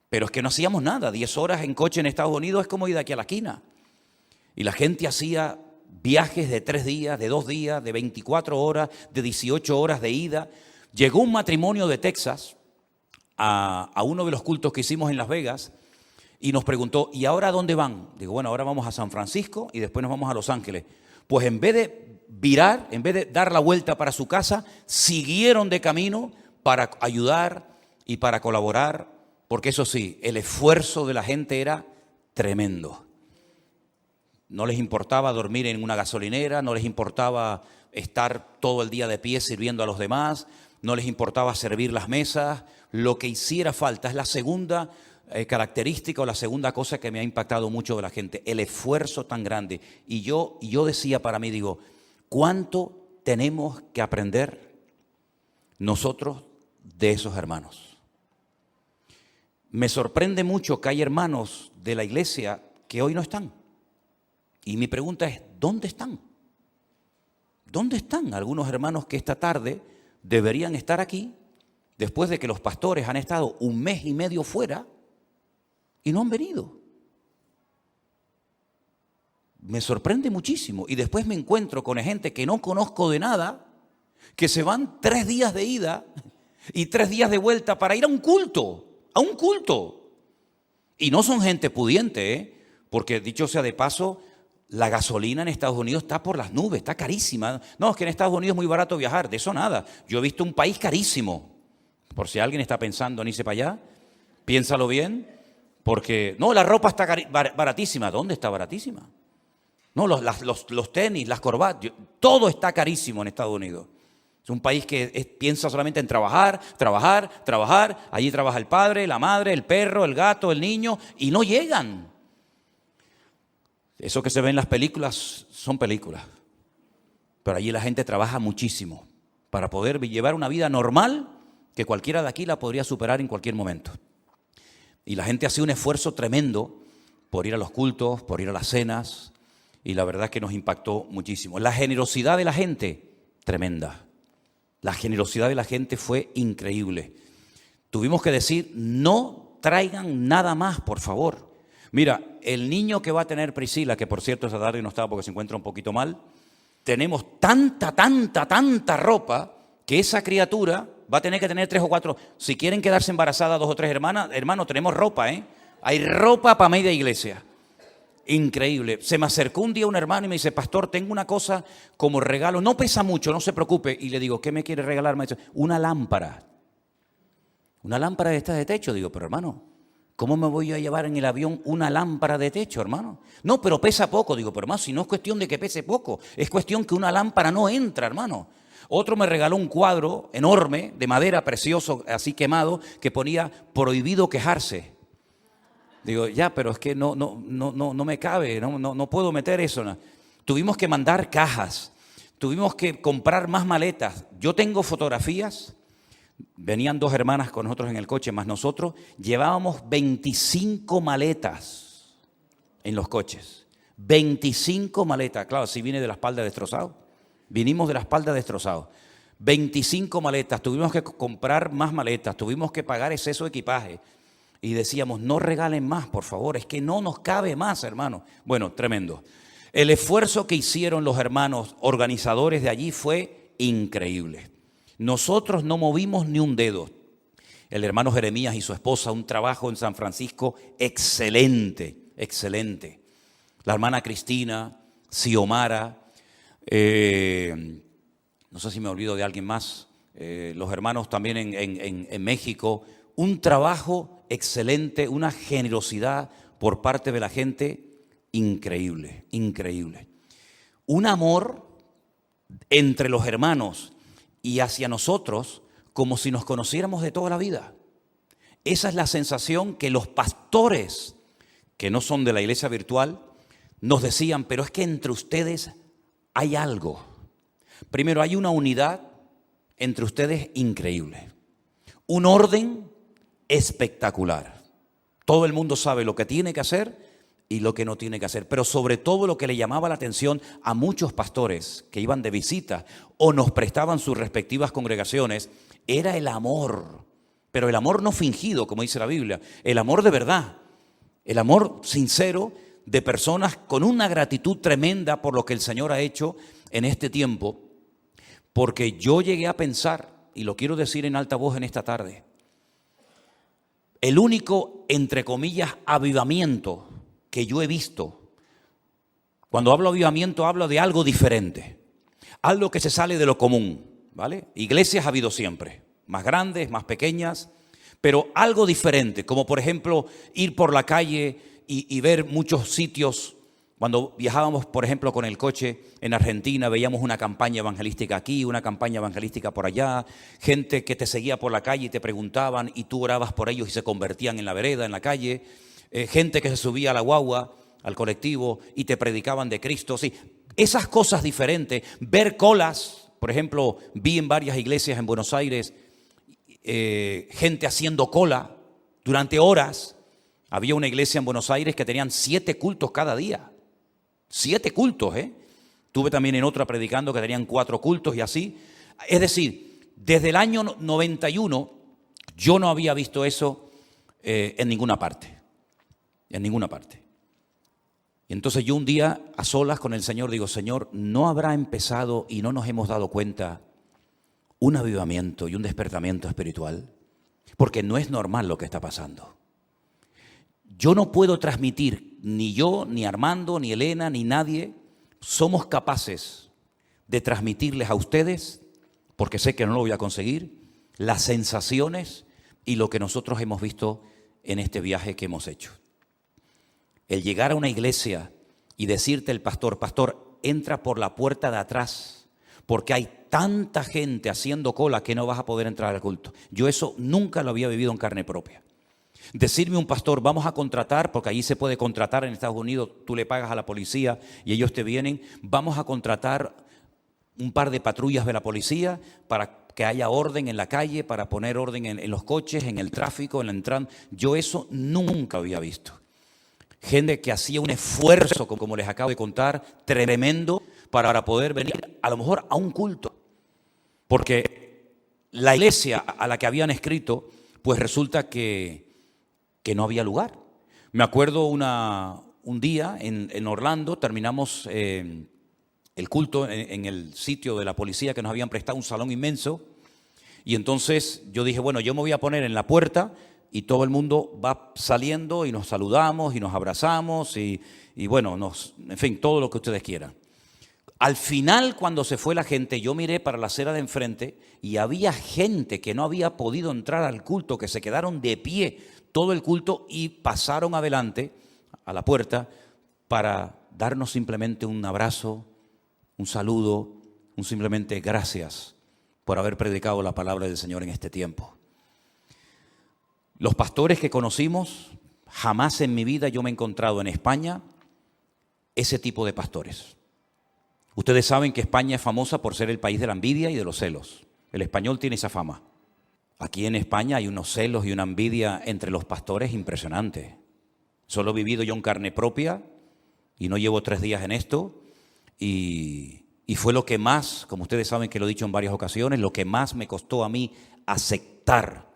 Pero es que no hacíamos nada. 10 horas en coche en Estados Unidos es como ir de aquí a la esquina. Y la gente hacía viajes de 3 días, de 2 días, de 24 horas, de 18 horas de ida. Llegó un matrimonio de Texas a uno de los cultos que hicimos en Las Vegas y nos preguntó, ¿y ahora a dónde van? Digo, bueno, ahora vamos a San Francisco y después nos vamos a Los Ángeles. Pues en vez de virar, en vez de dar la vuelta para su casa, siguieron de camino para ayudar y para colaborar. Porque eso sí, el esfuerzo de la gente era tremendo. No les importaba dormir en una gasolinera, no les importaba estar todo el día de pie sirviendo a los demás, no les importaba servir las mesas, lo que hiciera falta. Es la segunda característica o la segunda cosa que me ha impactado mucho de la gente, el esfuerzo tan grande. Y yo decía para mí, digo, ¿cuánto tenemos que aprender nosotros de esos hermanos? Me sorprende mucho que hay hermanos de la iglesia que hoy no están. Y mi pregunta es, ¿dónde están? ¿Dónde están algunos hermanos que esta tarde deberían estar aquí después de que los pastores han estado 1 mes y medio fuera y no han venido? Me sorprende muchísimo. Y después me encuentro con gente que no conozco de nada, que se van 3 días de ida y 3 días de vuelta para ir a un culto. A un culto. Y no son gente pudiente, porque dicho sea de paso, la gasolina en Estados Unidos está por las nubes, está carísima. No, es que en Estados Unidos es muy barato viajar, de eso nada. Yo he visto un país carísimo. Por si alguien está pensando en irse para allá, piénsalo bien, porque no, la ropa está baratísima. ¿Dónde está baratísima? No, los tenis, las corbatas, todo está carísimo en Estados Unidos. Es un país que piensa solamente en trabajar, trabajar, trabajar. Allí trabaja el padre, la madre, el perro, el gato, el niño, y no llegan. Eso que se ve en las películas son películas. Pero allí la gente trabaja muchísimo para poder llevar una vida normal que cualquiera de aquí la podría superar en cualquier momento. Y la gente hace un esfuerzo tremendo por ir a los cultos, por ir a las cenas, y la verdad es que nos impactó muchísimo. La generosidad de la gente, tremenda. La generosidad de la gente fue increíble. Tuvimos que decir, no traigan nada más, por favor. Mira, el niño que va a tener Priscila, que por cierto esta tarde no estaba porque se encuentra un poquito mal, tenemos tanta ropa que esa criatura va a tener que tener 3 o 4. Si quieren quedarse embarazadas 2 o 3 hermanas, hermano, tenemos ropa, Hay ropa para media iglesia. Increíble. Se me acercó un día un hermano y me dice, pastor, tengo una cosa como regalo, no pesa mucho, no se preocupe. Y le digo, ¿qué me quiere regalar? Me dice, una lámpara. Una lámpara de estas de techo. Digo, pero hermano, ¿Cómo me voy a llevar en el avión una lámpara de techo, hermano? No, pero pesa poco. Digo, pero hermano, si no es cuestión de que pese poco, es cuestión que una lámpara no entra, hermano. Otro me regaló un cuadro enorme, de madera, precioso, así quemado, que ponía prohibido quejarse. Digo, ya, pero es que no me cabe, no puedo meter eso. No. Tuvimos que mandar cajas, tuvimos que comprar más maletas. Yo tengo fotografías, venían 2 hermanas con nosotros en el coche, más nosotros, llevábamos 25 maletas en los coches. 25 maletas, claro, si viene de la espalda destrozado. Vinimos de la espalda destrozados. 25 maletas, tuvimos que comprar más maletas, tuvimos que pagar exceso de equipaje. Y decíamos, no regalen más, por favor, es que no nos cabe más, hermano. Bueno, tremendo. El esfuerzo que hicieron los hermanos organizadores de allí fue increíble. Nosotros no movimos ni un dedo. El hermano Jeremías y su esposa, un trabajo en San Francisco excelente, excelente. La hermana Cristina, Xiomara, no sé si me olvido de alguien más, los hermanos también en México, un trabajo excelente, una generosidad por parte de la gente increíble, increíble. Un amor entre los hermanos y hacia nosotros como si nos conociéramos de toda la vida. Esa es la sensación que los pastores, que no son de la iglesia virtual, nos decían, pero es que entre ustedes hay algo. Primero, hay una unidad entre ustedes increíble. Un orden espectacular. Todo el mundo sabe lo que tiene que hacer y lo que no tiene que hacer. Pero sobre todo lo que le llamaba la atención a muchos pastores que iban de visita o nos prestaban sus respectivas congregaciones era el amor. Pero el amor no fingido, como dice la Biblia. El amor de verdad. El amor sincero de personas con una gratitud tremenda por lo que el Señor ha hecho en este tiempo. Porque yo llegué a pensar, y lo quiero decir en alta voz en esta tarde, el único, entre comillas, avivamiento que yo he visto, cuando hablo de avivamiento hablo de algo diferente, algo que se sale de lo común, ¿vale? Iglesias ha habido siempre, más grandes, más pequeñas, pero algo diferente, como por ejemplo ir por la calle y ver muchos sitios. Cuando viajábamos, por ejemplo, con el coche en Argentina, veíamos una campaña evangelística aquí, una campaña evangelística por allá, gente que te seguía por la calle y te preguntaban y tú orabas por ellos y se convertían en la vereda, en la calle, gente que se subía a la guagua, al colectivo y te predicaban de Cristo. Sí, esas cosas diferentes, ver colas, por ejemplo, vi en varias iglesias en Buenos Aires gente haciendo cola durante horas. Había una iglesia en Buenos Aires que tenían 7 cultos cada día. 7 cultos, Tuve también en otra predicando que tenían 4 cultos y así. Es decir, desde el año 91 yo no había visto eso en ninguna parte. En ninguna parte. Y entonces yo un día a solas con el Señor digo, Señor, ¿no habrá empezado y no nos hemos dado cuenta un avivamiento y un despertamiento espiritual? Porque no es normal lo que está pasando. Yo no puedo transmitir, ni yo, ni Armando, ni Elena, ni nadie, somos capaces de transmitirles a ustedes, porque sé que no lo voy a conseguir, las sensaciones y lo que nosotros hemos visto en este viaje que hemos hecho. El llegar a una iglesia y decirte el pastor, entra por la puerta de atrás, porque hay tanta gente haciendo cola que no vas a poder entrar al culto. Yo eso nunca lo había vivido en carne propia. Decirme un pastor, vamos a contratar, porque allí se puede contratar en Estados Unidos, tú le pagas a la policía y ellos te vienen, vamos a contratar un par de patrullas de la policía para que haya orden en la calle, para poner orden en los coches, en el tráfico, en la entrada. Yo eso nunca había visto. Gente que hacía un esfuerzo, como les acabo de contar, tremendo, para poder venir a lo mejor a un culto. Porque la iglesia a la que habían escrito, pues resulta que no había lugar. Me acuerdo un día en Orlando, terminamos el culto en el sitio de la policía que nos habían prestado, un salón inmenso, y entonces yo dije, bueno, yo me voy a poner en la puerta y todo el mundo va saliendo y nos saludamos y nos abrazamos y bueno, en fin, todo lo que ustedes quieran. Al final, cuando se fue la gente, yo miré para la acera de enfrente y había gente que no había podido entrar al culto, que se quedaron de pie todo el culto y pasaron adelante a la puerta para darnos simplemente un abrazo, un saludo, un simplemente gracias por haber predicado la palabra del Señor en este tiempo. Los pastores que conocimos, jamás en mi vida yo me he encontrado en España ese tipo de pastores. Ustedes saben que España es famosa por ser el país de la envidia y de los celos. El español tiene esa fama. Aquí en España hay unos celos y una envidia entre los pastores impresionantes. Solo he vivido yo en carne propia y no llevo 3 días en esto y fue lo que más, como ustedes saben que lo he dicho en varias ocasiones, lo que más me costó a mí aceptar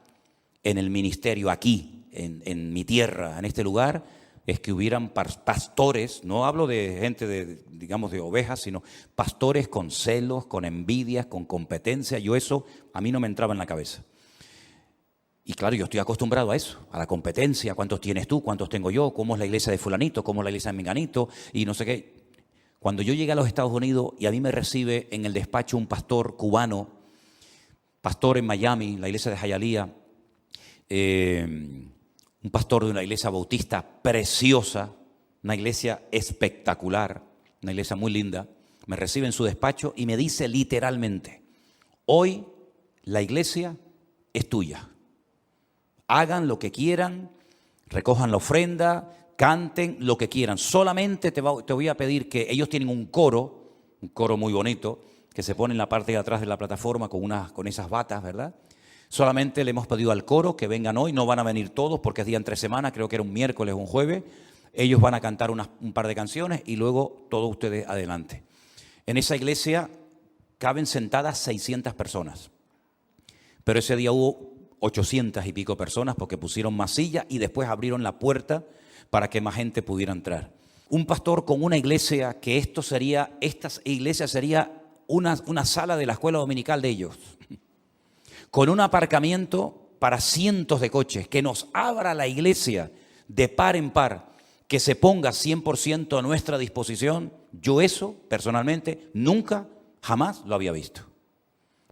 en el ministerio aquí, en mi tierra, en este lugar, es que hubieran pastores, no hablo de gente digamos de ovejas, sino pastores con celos, con envidias, con competencia. Eso a mí no me entraba en la cabeza. Y claro, yo estoy acostumbrado a eso, a la competencia. ¿Cuántos tienes tú? ¿Cuántos tengo yo? ¿Cómo es la iglesia de fulanito? ¿Cómo es la iglesia de menganito? Y no sé qué. Cuando yo llegué a los Estados Unidos y a mí me recibe en el despacho un pastor cubano, pastor en Miami, la iglesia de Hialeah, un pastor de una iglesia bautista preciosa, una iglesia espectacular, una iglesia muy linda, me recibe en su despacho y me dice literalmente: hoy la iglesia es tuya. Hagan lo que quieran, recojan la ofrenda, canten lo que quieran. Solamente te voy a pedir que ellos tienen un coro muy bonito, que se pone en la parte de atrás de la plataforma con esas batas, ¿verdad? Solamente le hemos pedido al coro que vengan hoy, no van a venir todos porque es día entre semana, creo que era un miércoles o un jueves. Ellos van a cantar un par de canciones y luego todos ustedes adelante. En esa iglesia caben sentadas 600 personas, pero ese día hubo 800 y pico personas porque pusieron más sillas y después abrieron la puerta para que más gente pudiera entrar. Un pastor con una iglesia que esta iglesia sería una sala de la escuela dominical de ellos, con un aparcamiento para cientos de coches, que nos abra la iglesia de par en par, que se ponga 100% a nuestra disposición. Yo eso, personalmente, nunca, jamás lo había visto.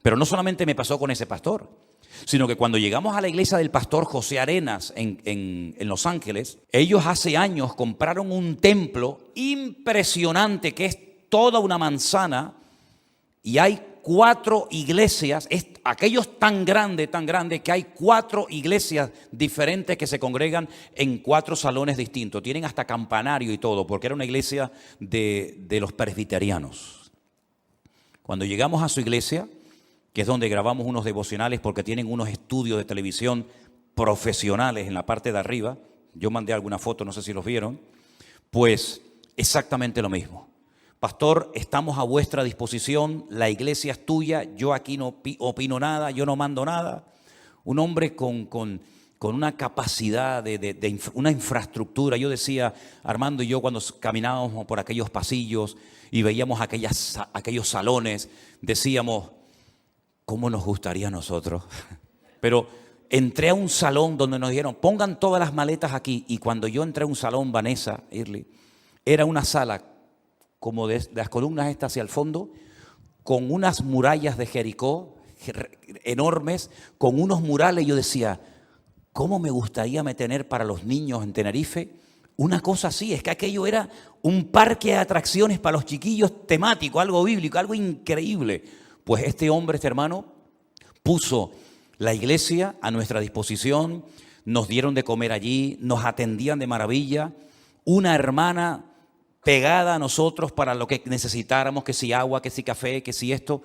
Pero no solamente me pasó con ese pastor, sino que cuando llegamos a la iglesia del pastor José Arenas en Los Ángeles, ellos hace años compraron un templo impresionante que es toda una manzana y hay 4 iglesias, aquello es tan grande que hay 4 iglesias diferentes que se congregan en 4 salones distintos. Tienen hasta campanario y todo, porque era una iglesia de los presbiterianos. Cuando llegamos a su iglesia, que es donde grabamos unos devocionales porque tienen unos estudios de televisión profesionales en la parte de arriba, yo mandé alguna foto, no sé si los vieron, pues exactamente lo mismo. Pastor, estamos a vuestra disposición, la iglesia es tuya, yo aquí no opino nada, yo no mando nada. Un hombre con una capacidad de una infraestructura. Yo decía, Armando y yo cuando caminábamos por aquellos pasillos y veíamos aquellos salones, decíamos, ¿cómo nos gustaría a nosotros? Pero entré a un salón donde nos dijeron, pongan todas las maletas aquí. Y cuando yo entré a un salón, Vanessa, Irly, era una sala como de las columnas estas hacia el fondo, con unas murallas de Jericó enormes, con unos murales. Yo decía, ¿cómo me gustaría tener para los niños en Tenerife una cosa así? Es que aquello era un parque de atracciones para los chiquillos temático, algo bíblico, algo increíble. Pues este hombre, este hermano, puso la iglesia a nuestra disposición, nos dieron de comer allí, nos atendían de maravilla, una hermana pegada a nosotros para lo que necesitáramos, que si agua, que si café, que si esto,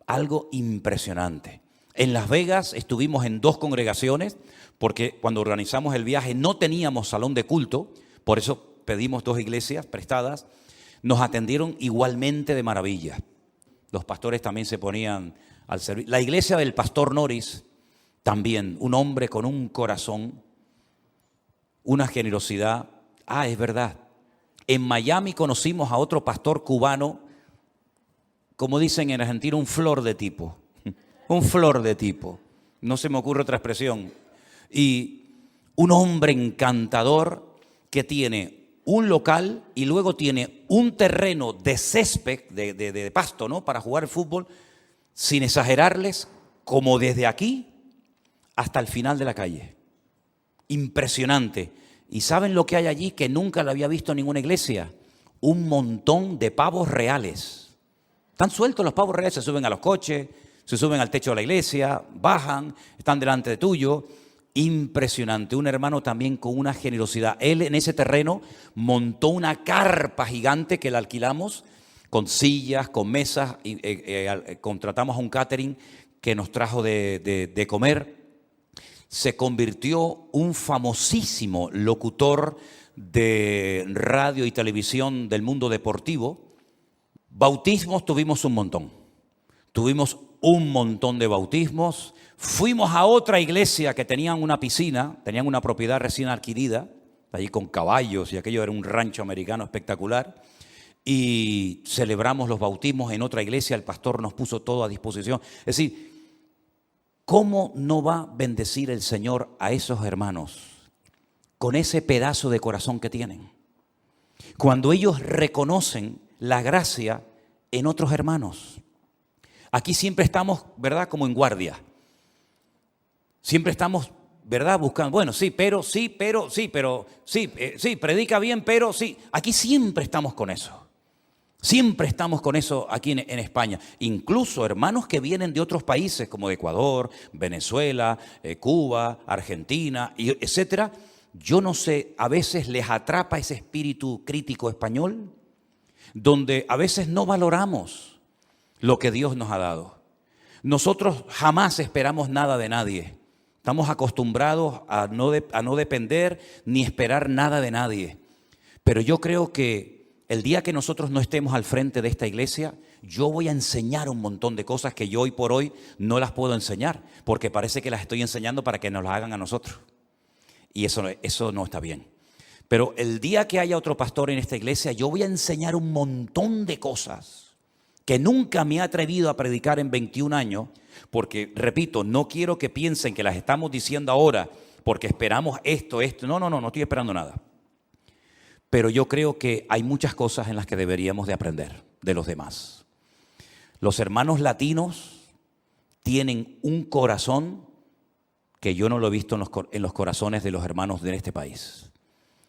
algo impresionante. En Las Vegas estuvimos en 2 congregaciones, porque cuando organizamos el viaje no teníamos salón de culto, por eso pedimos 2 iglesias prestadas, nos atendieron igualmente de maravilla. Los pastores también se ponían al servicio. La iglesia del pastor Norris, también, un hombre con un corazón, una generosidad. Es verdad. En Miami conocimos a otro pastor cubano, como dicen en Argentina, un flor de tipo. Un flor de tipo. No se me ocurre otra expresión. Y un hombre encantador que tiene un local y luego tiene un terreno de césped, de pasto, ¿no?, para jugar fútbol, sin exagerarles, como desde aquí hasta el final de la calle. Impresionante. ¿Y saben lo que hay allí que nunca lo había visto en ninguna iglesia? Un montón de pavos reales. Están sueltos los pavos reales, se suben a los coches, se suben al techo de la iglesia, bajan, están delante de tuyo. Impresionante. Un hermano también con una generosidad. Él en ese terreno montó una carpa gigante que la alquilamos con sillas, con mesas. Contratamos a un catering que nos trajo de comer. Se convirtió un famosísimo locutor de radio y televisión del mundo deportivo. Bautismos tuvimos un montón. Tuvimos un montón de bautismos. Fuimos a otra iglesia que tenían una piscina, tenían una propiedad recién adquirida, allí con caballos, y aquello era un rancho americano espectacular. Y celebramos los bautismos en otra iglesia, el pastor nos puso todo a disposición. Es decir, ¿cómo no va a bendecir el Señor a esos hermanos con ese pedazo de corazón que tienen? Cuando ellos reconocen la gracia en otros hermanos. Aquí siempre estamos, ¿verdad?, como en guardia. Siempre estamos, ¿verdad?, buscando, bueno, sí, pero, predica bien, pero sí. Aquí siempre estamos con eso. Siempre estamos con eso aquí en España. Incluso hermanos que vienen de otros países como de Ecuador, Venezuela, Cuba, Argentina, etcétera. Yo no sé, a veces les atrapa ese espíritu crítico español, donde a veces no valoramos lo que Dios nos ha dado. Nosotros jamás esperamos nada de nadie. Estamos acostumbrados a no depender ni esperar nada de nadie. Pero yo creo que el día que nosotros no estemos al frente de esta iglesia, yo voy a enseñar un montón de cosas que yo hoy por hoy no las puedo enseñar, porque parece que las estoy enseñando para que nos las hagan a nosotros. Y eso no está bien. Pero el día que haya otro pastor en esta iglesia, yo voy a enseñar un montón de cosas que nunca me he atrevido a predicar en 21 años, porque, repito, no quiero que piensen que las estamos diciendo ahora porque esperamos esto. No estoy esperando nada. Pero yo creo que hay muchas cosas en las que deberíamos de aprender de los demás. Los hermanos latinos tienen un corazón que yo no lo he visto en los corazones de los hermanos de este país.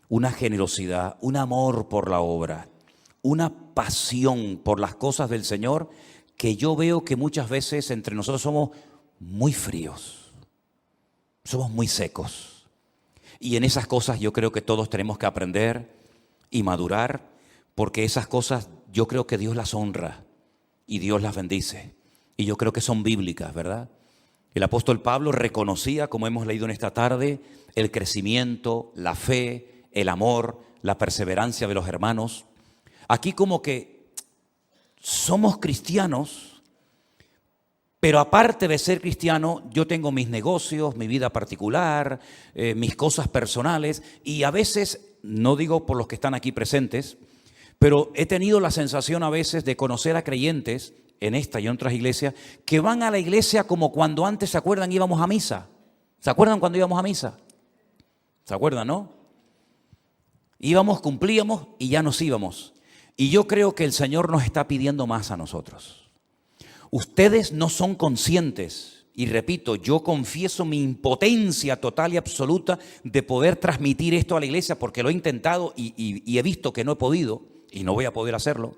Una generosidad, un amor por la obra, una pasión por las cosas del Señor que yo veo que muchas veces entre nosotros somos muy fríos, somos muy secos. Y en esas cosas yo creo que todos tenemos que aprender y madurar, porque esas cosas yo creo que Dios las honra y Dios las bendice. Y yo creo que son bíblicas, ¿verdad? El apóstol Pablo reconocía, como hemos leído en esta tarde, el crecimiento, la fe, el amor, la perseverancia de los hermanos. Aquí como que somos cristianos, pero aparte de ser cristiano, yo tengo mis negocios, mi vida particular, mis cosas personales, y a veces, no digo por los que están aquí presentes, pero he tenido la sensación a veces de conocer a creyentes en esta y en otras iglesias que van a la iglesia como cuando antes, ¿se acuerdan? Íbamos a misa. ¿Se acuerdan cuando íbamos a misa? ¿Se acuerdan, no? Íbamos, cumplíamos y ya nos íbamos. Y yo creo que el Señor nos está pidiendo más a nosotros. Ustedes no son conscientes, y repito, yo confieso mi impotencia total y absoluta de poder transmitir esto a la iglesia, porque lo he intentado y he visto que no he podido, y no voy a poder hacerlo.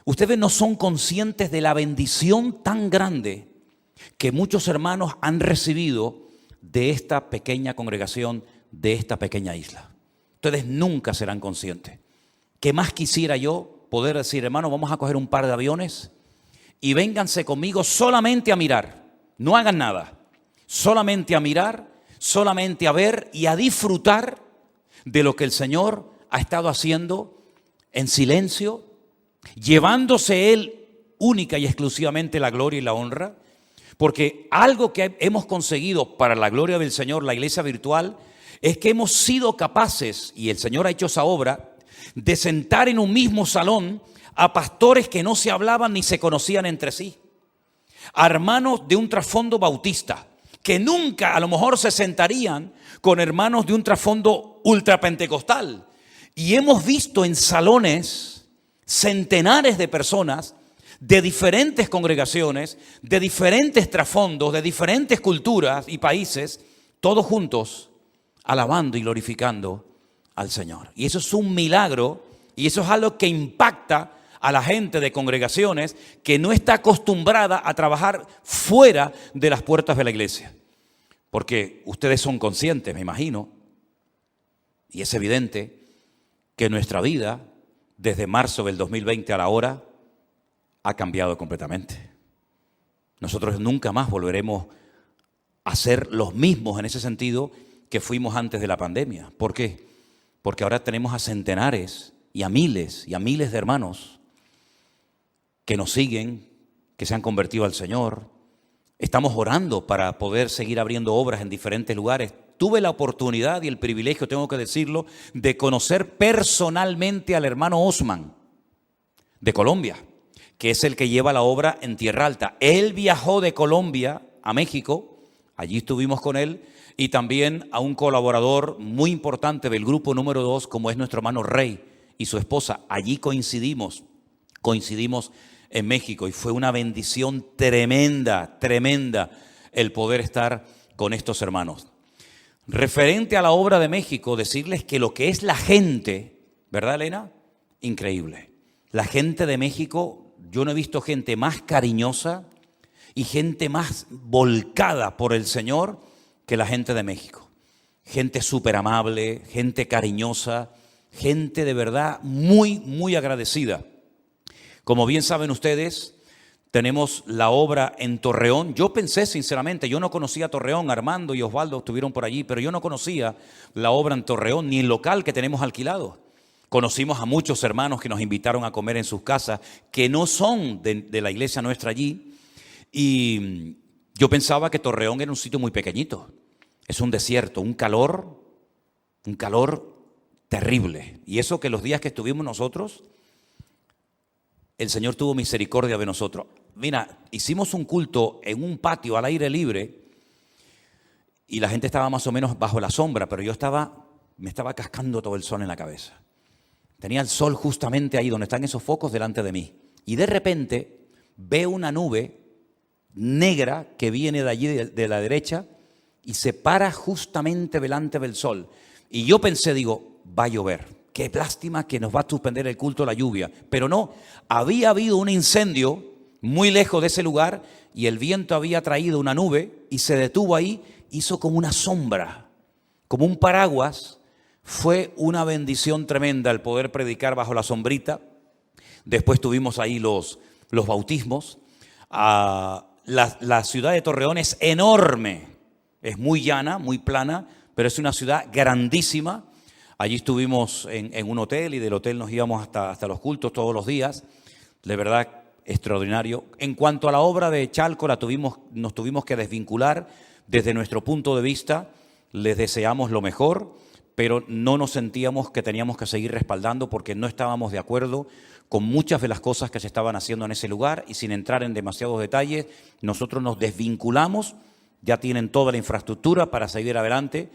Ustedes no son conscientes de la bendición tan grande que muchos hermanos han recibido de esta pequeña congregación, de esta pequeña isla. Ustedes nunca serán conscientes. ¿Qué más quisiera yo poder decir, hermano, vamos a coger un par de aviones y vénganse conmigo solamente a mirar? No hagan nada, solamente a mirar, solamente a ver y a disfrutar de lo que el Señor ha estado haciendo en silencio, llevándose Él única y exclusivamente la gloria y la honra, porque algo que hemos conseguido para la gloria del Señor, la iglesia virtual, es que hemos sido capaces, y el Señor ha hecho esa obra, de sentar en un mismo salón a pastores que no se hablaban ni se conocían entre sí, a hermanos de un trasfondo bautista, que nunca a lo mejor se sentarían con hermanos de un trasfondo ultrapentecostal. Y hemos visto en salones centenares de personas de diferentes congregaciones, de diferentes trasfondos, de diferentes culturas y países, todos juntos, alabando y glorificando al Señor. Y eso es un milagro, y eso es algo que impacta a la gente de congregaciones que no está acostumbrada a trabajar fuera de las puertas de la iglesia. Porque ustedes son conscientes, me imagino, y es evidente que nuestra vida, desde marzo del 2020 a la hora, ha cambiado completamente. Nosotros nunca más volveremos a ser los mismos en ese sentido que fuimos antes de la pandemia. ¿Por qué? Porque ahora tenemos a centenares y a miles de hermanos que nos siguen, que se han convertido al Señor. Estamos orando para poder seguir abriendo obras en diferentes lugares. Tuve la oportunidad y el privilegio, tengo que decirlo, de conocer personalmente al hermano Osman de Colombia, que es el que lleva la obra en Tierra Alta. Él viajó de Colombia a México, allí estuvimos con él, y también a un colaborador muy importante del grupo número 2, como es nuestro hermano Rey y su esposa. Allí coincidimos en México, y fue una bendición tremenda el poder estar con estos hermanos. Referente a la obra de México, decirles que lo que es la gente, ¿verdad, Elena? Increíble. La gente de México, yo no he visto gente más cariñosa y gente más volcada por el Señor que la gente de México. Gente súper amable, gente cariñosa, gente de verdad muy agradecida. Como bien saben ustedes, tenemos la obra en Torreón. Yo pensé sinceramente, yo no conocía Torreón, Armando y Osvaldo estuvieron por allí, pero yo no conocía la obra en Torreón ni el local que tenemos alquilado. Conocimos a muchos hermanos que nos invitaron a comer en sus casas, que no son de la iglesia nuestra allí, y yo pensaba que Torreón era un sitio muy pequeñito. Es un desierto, un calor terrible. Y eso que los días que estuvimos nosotros, el Señor tuvo misericordia de nosotros. Mira, hicimos un culto en un patio al aire libre y la gente estaba más o menos bajo la sombra, pero me estaba cascando todo el sol en la cabeza. Tenía el sol justamente ahí donde están esos focos delante de mí. Y de repente veo una nube negra que viene de allí de la derecha y se para justamente delante del sol. Y yo pensé, digo, va a llover. Qué lástima que nos va a suspender el culto la lluvia. Pero no, había habido un incendio muy lejos de ese lugar y el viento había traído una nube y se detuvo ahí, hizo como una sombra, como un paraguas. Fue una bendición tremenda el poder predicar bajo la sombrita. Después tuvimos ahí los bautismos. La ciudad de Torreón es enorme, es muy llana, muy plana, pero es una ciudad grandísima. Allí estuvimos en un hotel y del hotel nos íbamos hasta los cultos todos los días. De verdad, extraordinario. En cuanto a la obra de Chalco, nos tuvimos que desvincular. Desde nuestro punto de vista, les deseamos lo mejor, pero no nos sentíamos que teníamos que seguir respaldando porque no estábamos de acuerdo con muchas de las cosas que se estaban haciendo en ese lugar, y sin entrar en demasiados detalles, nosotros nos desvinculamos. Ya tienen toda la infraestructura para seguir adelante.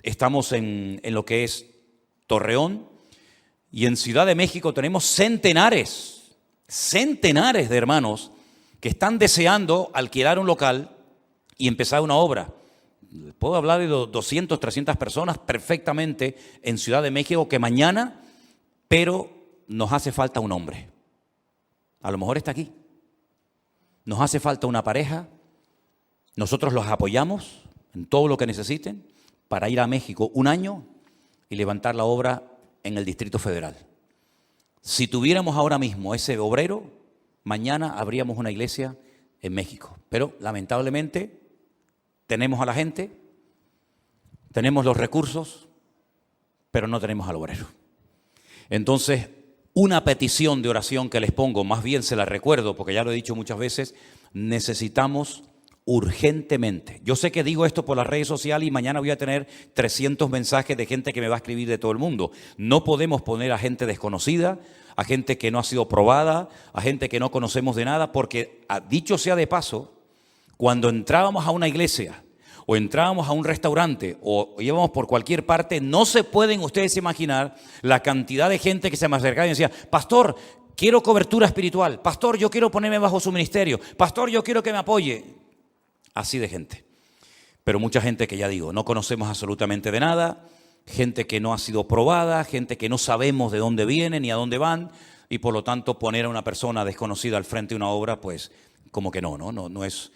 Estamos en lo que es Torreón, y en Ciudad de México tenemos centenares de hermanos que están deseando alquilar un local y empezar una obra. Puedo hablar de 200, 300 personas perfectamente en Ciudad de México que mañana, pero nos hace falta un hombre. A lo mejor está aquí. Nos hace falta una pareja. Nosotros los apoyamos en todo lo que necesiten para ir a México un año y levantar la obra en el Distrito Federal. Si tuviéramos ahora mismo ese obrero, mañana habríamos una iglesia en México. Pero lamentablemente tenemos a la gente, tenemos los recursos, pero no tenemos al obrero. Entonces, una petición de oración que les pongo, más bien se la recuerdo porque ya lo he dicho muchas veces, necesitamos urgentemente. Yo sé que digo esto por las redes sociales y mañana voy a tener 300 mensajes de gente que me va a escribir de todo el mundo. No podemos poner a gente desconocida, a gente que no ha sido probada, a gente que no conocemos de nada, porque dicho sea de paso, cuando entrábamos a una iglesia o entrábamos a un restaurante o íbamos por cualquier parte, no se pueden ustedes imaginar la cantidad de gente que se me acercaba y decía: pastor, quiero cobertura espiritual, pastor, yo quiero ponerme bajo su ministerio, pastor, yo quiero que me apoye. Así de gente. pero mucha gente que, ya digo, no conocemos absolutamente de nada, gente que no ha sido probada, gente que no sabemos de dónde vienen ni a dónde van, y por lo tanto poner a una persona desconocida al frente de una obra, pues como que no es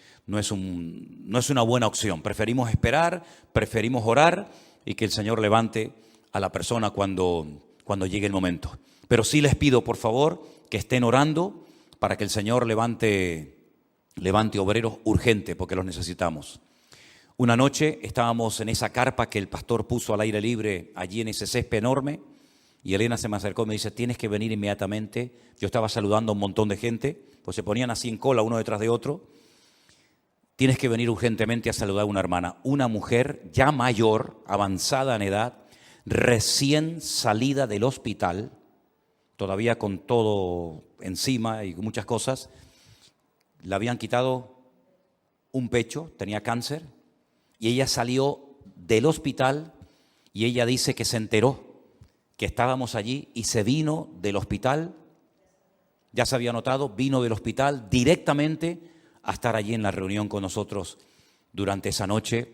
una buena opción. Preferimos esperar, preferimos orar y que el Señor levante a la persona cuando llegue el momento. Pero sí les pido, por favor, que estén orando para que el Señor levante obreros urgentes, porque los necesitamos. Una noche estábamos en esa carpa que el pastor puso al aire libre, allí en ese césped enorme, y Elena se me acercó y me dice, tienes que venir inmediatamente. Yo estaba saludando a un montón de gente, pues se ponían así en cola uno detrás de otro. Tienes que venir urgentemente a saludar a una hermana, una mujer ya mayor, avanzada en edad, recién salida del hospital, todavía con todo encima y muchas cosas. Le habían quitado un pecho, tenía cáncer, y ella salió del hospital y ella dice que se enteró que estábamos allí y se vino del hospital, ya se había notado, vino del hospital directamente a estar allí en la reunión con nosotros durante esa noche.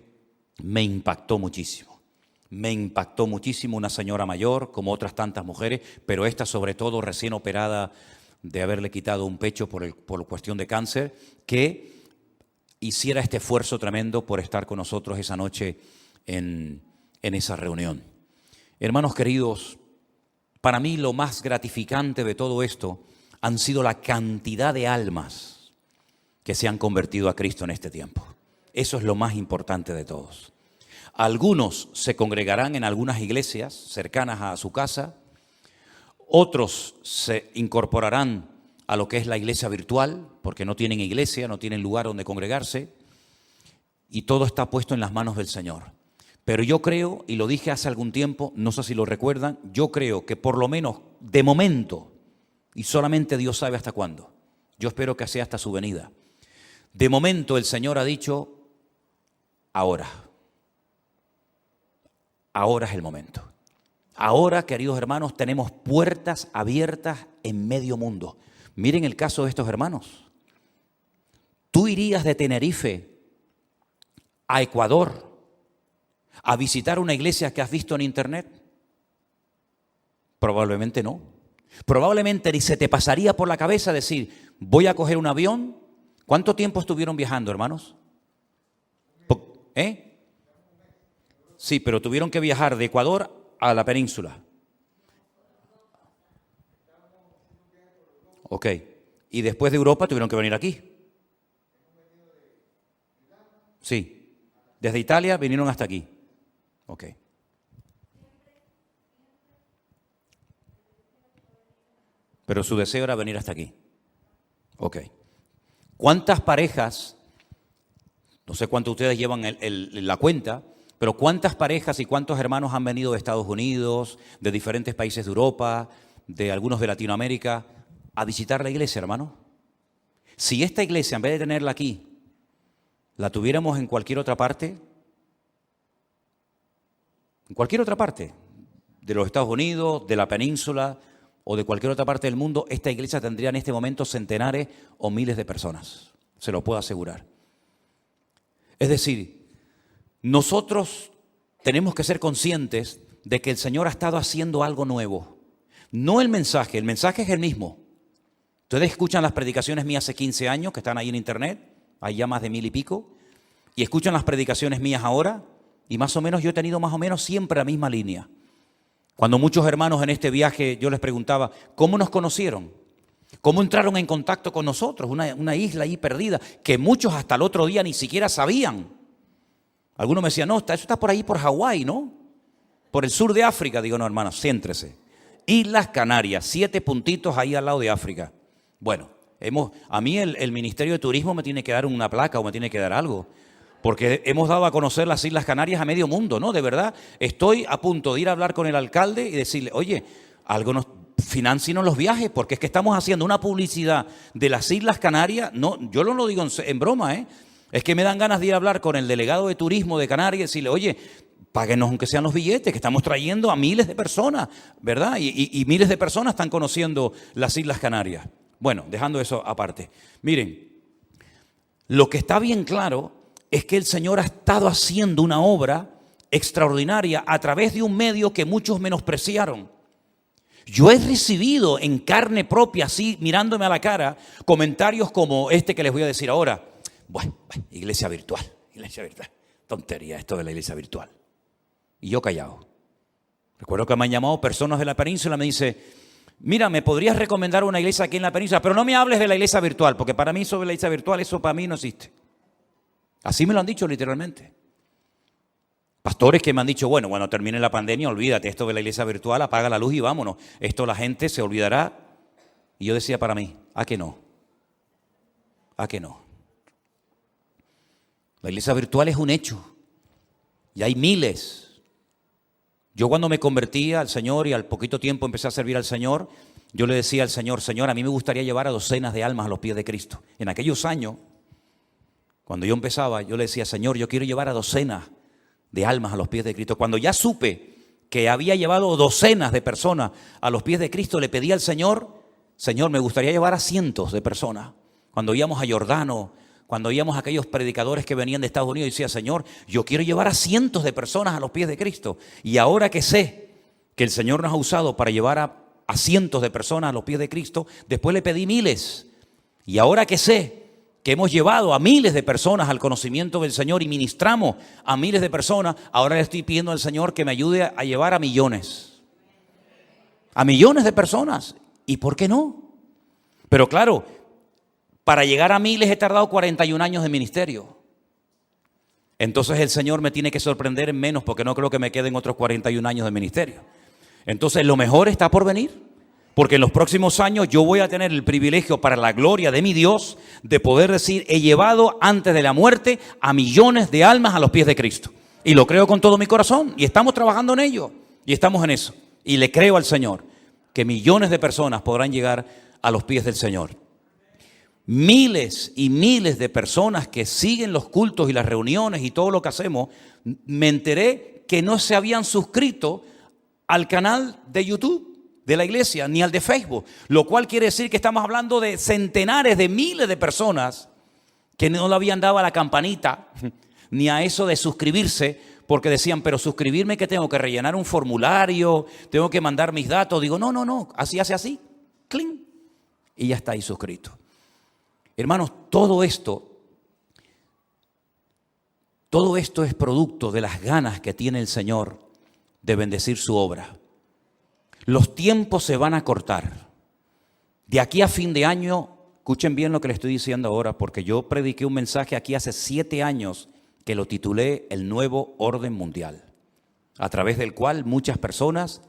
Me impactó muchísimo una señora mayor, como otras tantas mujeres, pero esta sobre todo recién operada de haberle quitado un pecho por cuestión de cáncer, que hiciera este esfuerzo tremendo por estar con nosotros esa noche en esa reunión. Hermanos queridos, para mí lo más gratificante de todo esto han sido la cantidad de almas que se han convertido a Cristo en este tiempo. Eso es lo más importante de todos. Algunos se congregarán en algunas iglesias cercanas a su casa, otros se incorporarán a lo que es la iglesia virtual, porque no tienen iglesia, no tienen lugar donde congregarse, y todo está puesto en las manos del Señor. Pero yo creo, y lo dije hace algún tiempo, no sé si lo recuerdan, yo creo que por lo menos de momento, y solamente Dios sabe hasta cuándo, yo espero que sea hasta su venida, de momento el Señor ha dicho, ahora es el momento. Ahora, queridos hermanos, tenemos puertas abiertas en medio mundo. Miren el caso de estos hermanos. ¿Tú irías de Tenerife a Ecuador a visitar una iglesia que has visto en internet? Probablemente no. Probablemente ni se te pasaría por la cabeza decir, voy a coger un avión. ¿Cuánto tiempo estuvieron viajando, hermanos? Sí, pero tuvieron que viajar de Ecuador a la península. Ok. Y después de Europa tuvieron que venir aquí. Sí. Desde Italia vinieron hasta aquí. Ok. Pero su deseo era venir hasta aquí. Ok. ¿Cuántas parejas, no sé cuánto ustedes llevan la cuenta, pero cuántas parejas y cuántos hermanos han venido de Estados Unidos, de diferentes países de Europa, de algunos de Latinoamérica, a visitar la iglesia, hermano? Si esta iglesia, en vez de tenerla aquí, la tuviéramos en cualquier otra parte, de los Estados Unidos, de la península o de cualquier otra parte del mundo, esta iglesia tendría en este momento centenares o miles de personas, se lo puedo asegurar. Es decir, nosotros tenemos que ser conscientes de que el Señor ha estado haciendo algo nuevo. No el mensaje es el mismo. Ustedes escuchan las predicaciones mías hace 15 años, que están ahí en internet, hay ya más de 1000 y pico, y escuchan las predicaciones mías ahora, y más o menos yo he tenido más o menos siempre la misma línea. Cuando muchos hermanos en este viaje yo les preguntaba, ¿cómo nos conocieron? ¿Cómo entraron en contacto con nosotros? Una isla ahí perdida, que muchos hasta el otro día ni siquiera sabían. Algunos me decían, no, eso está por ahí, por Hawái, ¿no? Por el sur de África. Digo, no, hermanos, céntrese. Islas Canarias, 7 puntitos ahí al lado de África. Bueno, a mí el Ministerio de Turismo me tiene que dar una placa o me tiene que dar algo, porque hemos dado a conocer las Islas Canarias a medio mundo, ¿no? De verdad, estoy a punto de ir a hablar con el alcalde y decirle, oye, financienos los viajes, porque es que estamos haciendo una publicidad de las Islas Canarias. No, yo no lo digo en broma, ¿eh? Es que me dan ganas de ir a hablar con el delegado de turismo de Canarias y decirle, oye, páguenos aunque sean los billetes, que estamos trayendo a miles de personas, ¿verdad? Y miles de personas están conociendo las Islas Canarias. Bueno, dejando eso aparte. Miren, lo que está bien claro es que el Señor ha estado haciendo una obra extraordinaria a través de un medio que muchos menospreciaron. Yo he recibido en carne propia, así mirándome a la cara, comentarios como este que les voy a decir ahora. Bueno, iglesia virtual, tontería esto de la iglesia virtual. Y yo callado. Recuerdo que me han llamado personas de la península, me dice, mira, ¿me podrías recomendar una iglesia aquí en la península? Pero no me hables de la iglesia virtual, porque para mí sobre la iglesia virtual, eso para mí no existe. Así me lo han dicho literalmente. Pastores que me han dicho, bueno, cuando termine la pandemia, olvídate, esto de la iglesia virtual, apaga la luz y vámonos. Esto la gente se olvidará. Y yo decía para mí, ¿a qué no? ¿A qué no? La iglesia virtual es un hecho. Y hay miles. Yo cuando me convertí al Señor y al poquito tiempo empecé a servir al Señor, yo le decía al Señor, Señor, a mí me gustaría llevar a docenas de almas a los pies de Cristo. En aquellos años, cuando yo empezaba, yo le decía, Señor, yo quiero llevar a docenas de almas a los pies de Cristo. Cuando ya supe que había llevado docenas de personas a los pies de Cristo, le pedí al Señor, Señor, me gustaría llevar a cientos de personas. Cuando íbamos a Jordano, cuando íbamos a aquellos predicadores que venían de Estados Unidos, decía, Señor, yo quiero llevar a cientos de personas a los pies de Cristo. Y ahora que sé que el Señor nos ha usado para llevar a cientos de personas a los pies de Cristo, después le pedí miles. Y ahora que sé que hemos llevado a miles de personas al conocimiento del Señor y ministramos a miles de personas, ahora le estoy pidiendo al Señor que me ayude a llevar a millones. A millones de personas. ¿Y por qué no? Pero claro, para llegar a miles he tardado 41 años de ministerio. Entonces el Señor me tiene que sorprender en menos, porque no creo que me queden otros 41 años de ministerio. Entonces lo mejor está por venir. Porque en los próximos años yo voy a tener el privilegio, para la gloria de mi Dios, de poder decir, he llevado antes de la muerte a millones de almas a los pies de Cristo. Y lo creo con todo mi corazón. Y estamos trabajando en ello. Y estamos en eso. Y le creo al Señor que millones de personas podrán llegar a los pies del Señor. Miles y miles de personas que siguen los cultos y las reuniones y todo lo que hacemos, me enteré que no se habían suscrito al canal de YouTube de la iglesia, ni al de Facebook, lo cual quiere decir que estamos hablando de centenares de miles de personas que no le habían dado a la campanita ni a eso de suscribirse, porque decían, pero suscribirme, que tengo que rellenar un formulario, tengo que mandar mis datos. Digo, no, así hace así, cling, y ya está ahí suscrito. Hermanos, todo esto es producto de las ganas que tiene el Señor de bendecir su obra. Los tiempos se van a cortar. De aquí a fin de año, escuchen bien lo que les estoy diciendo ahora, porque yo prediqué un mensaje aquí hace 7 años que lo titulé El Nuevo Orden Mundial, a través del cual muchas personas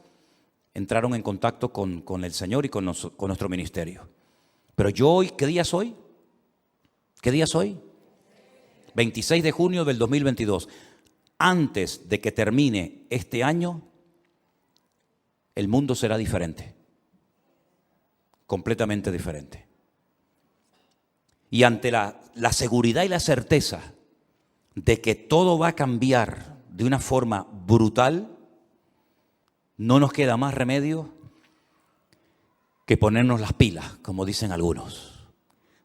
entraron en contacto con el Señor y con nuestro ministerio. Pero yo hoy, ¿qué día soy? ¿Qué día soy? 26 de junio del 2022. Antes de que termine este año, el mundo será diferente, completamente diferente. Y ante la seguridad y la certeza de que todo va a cambiar de una forma brutal, no nos queda más remedio que ponernos las pilas, como dicen algunos,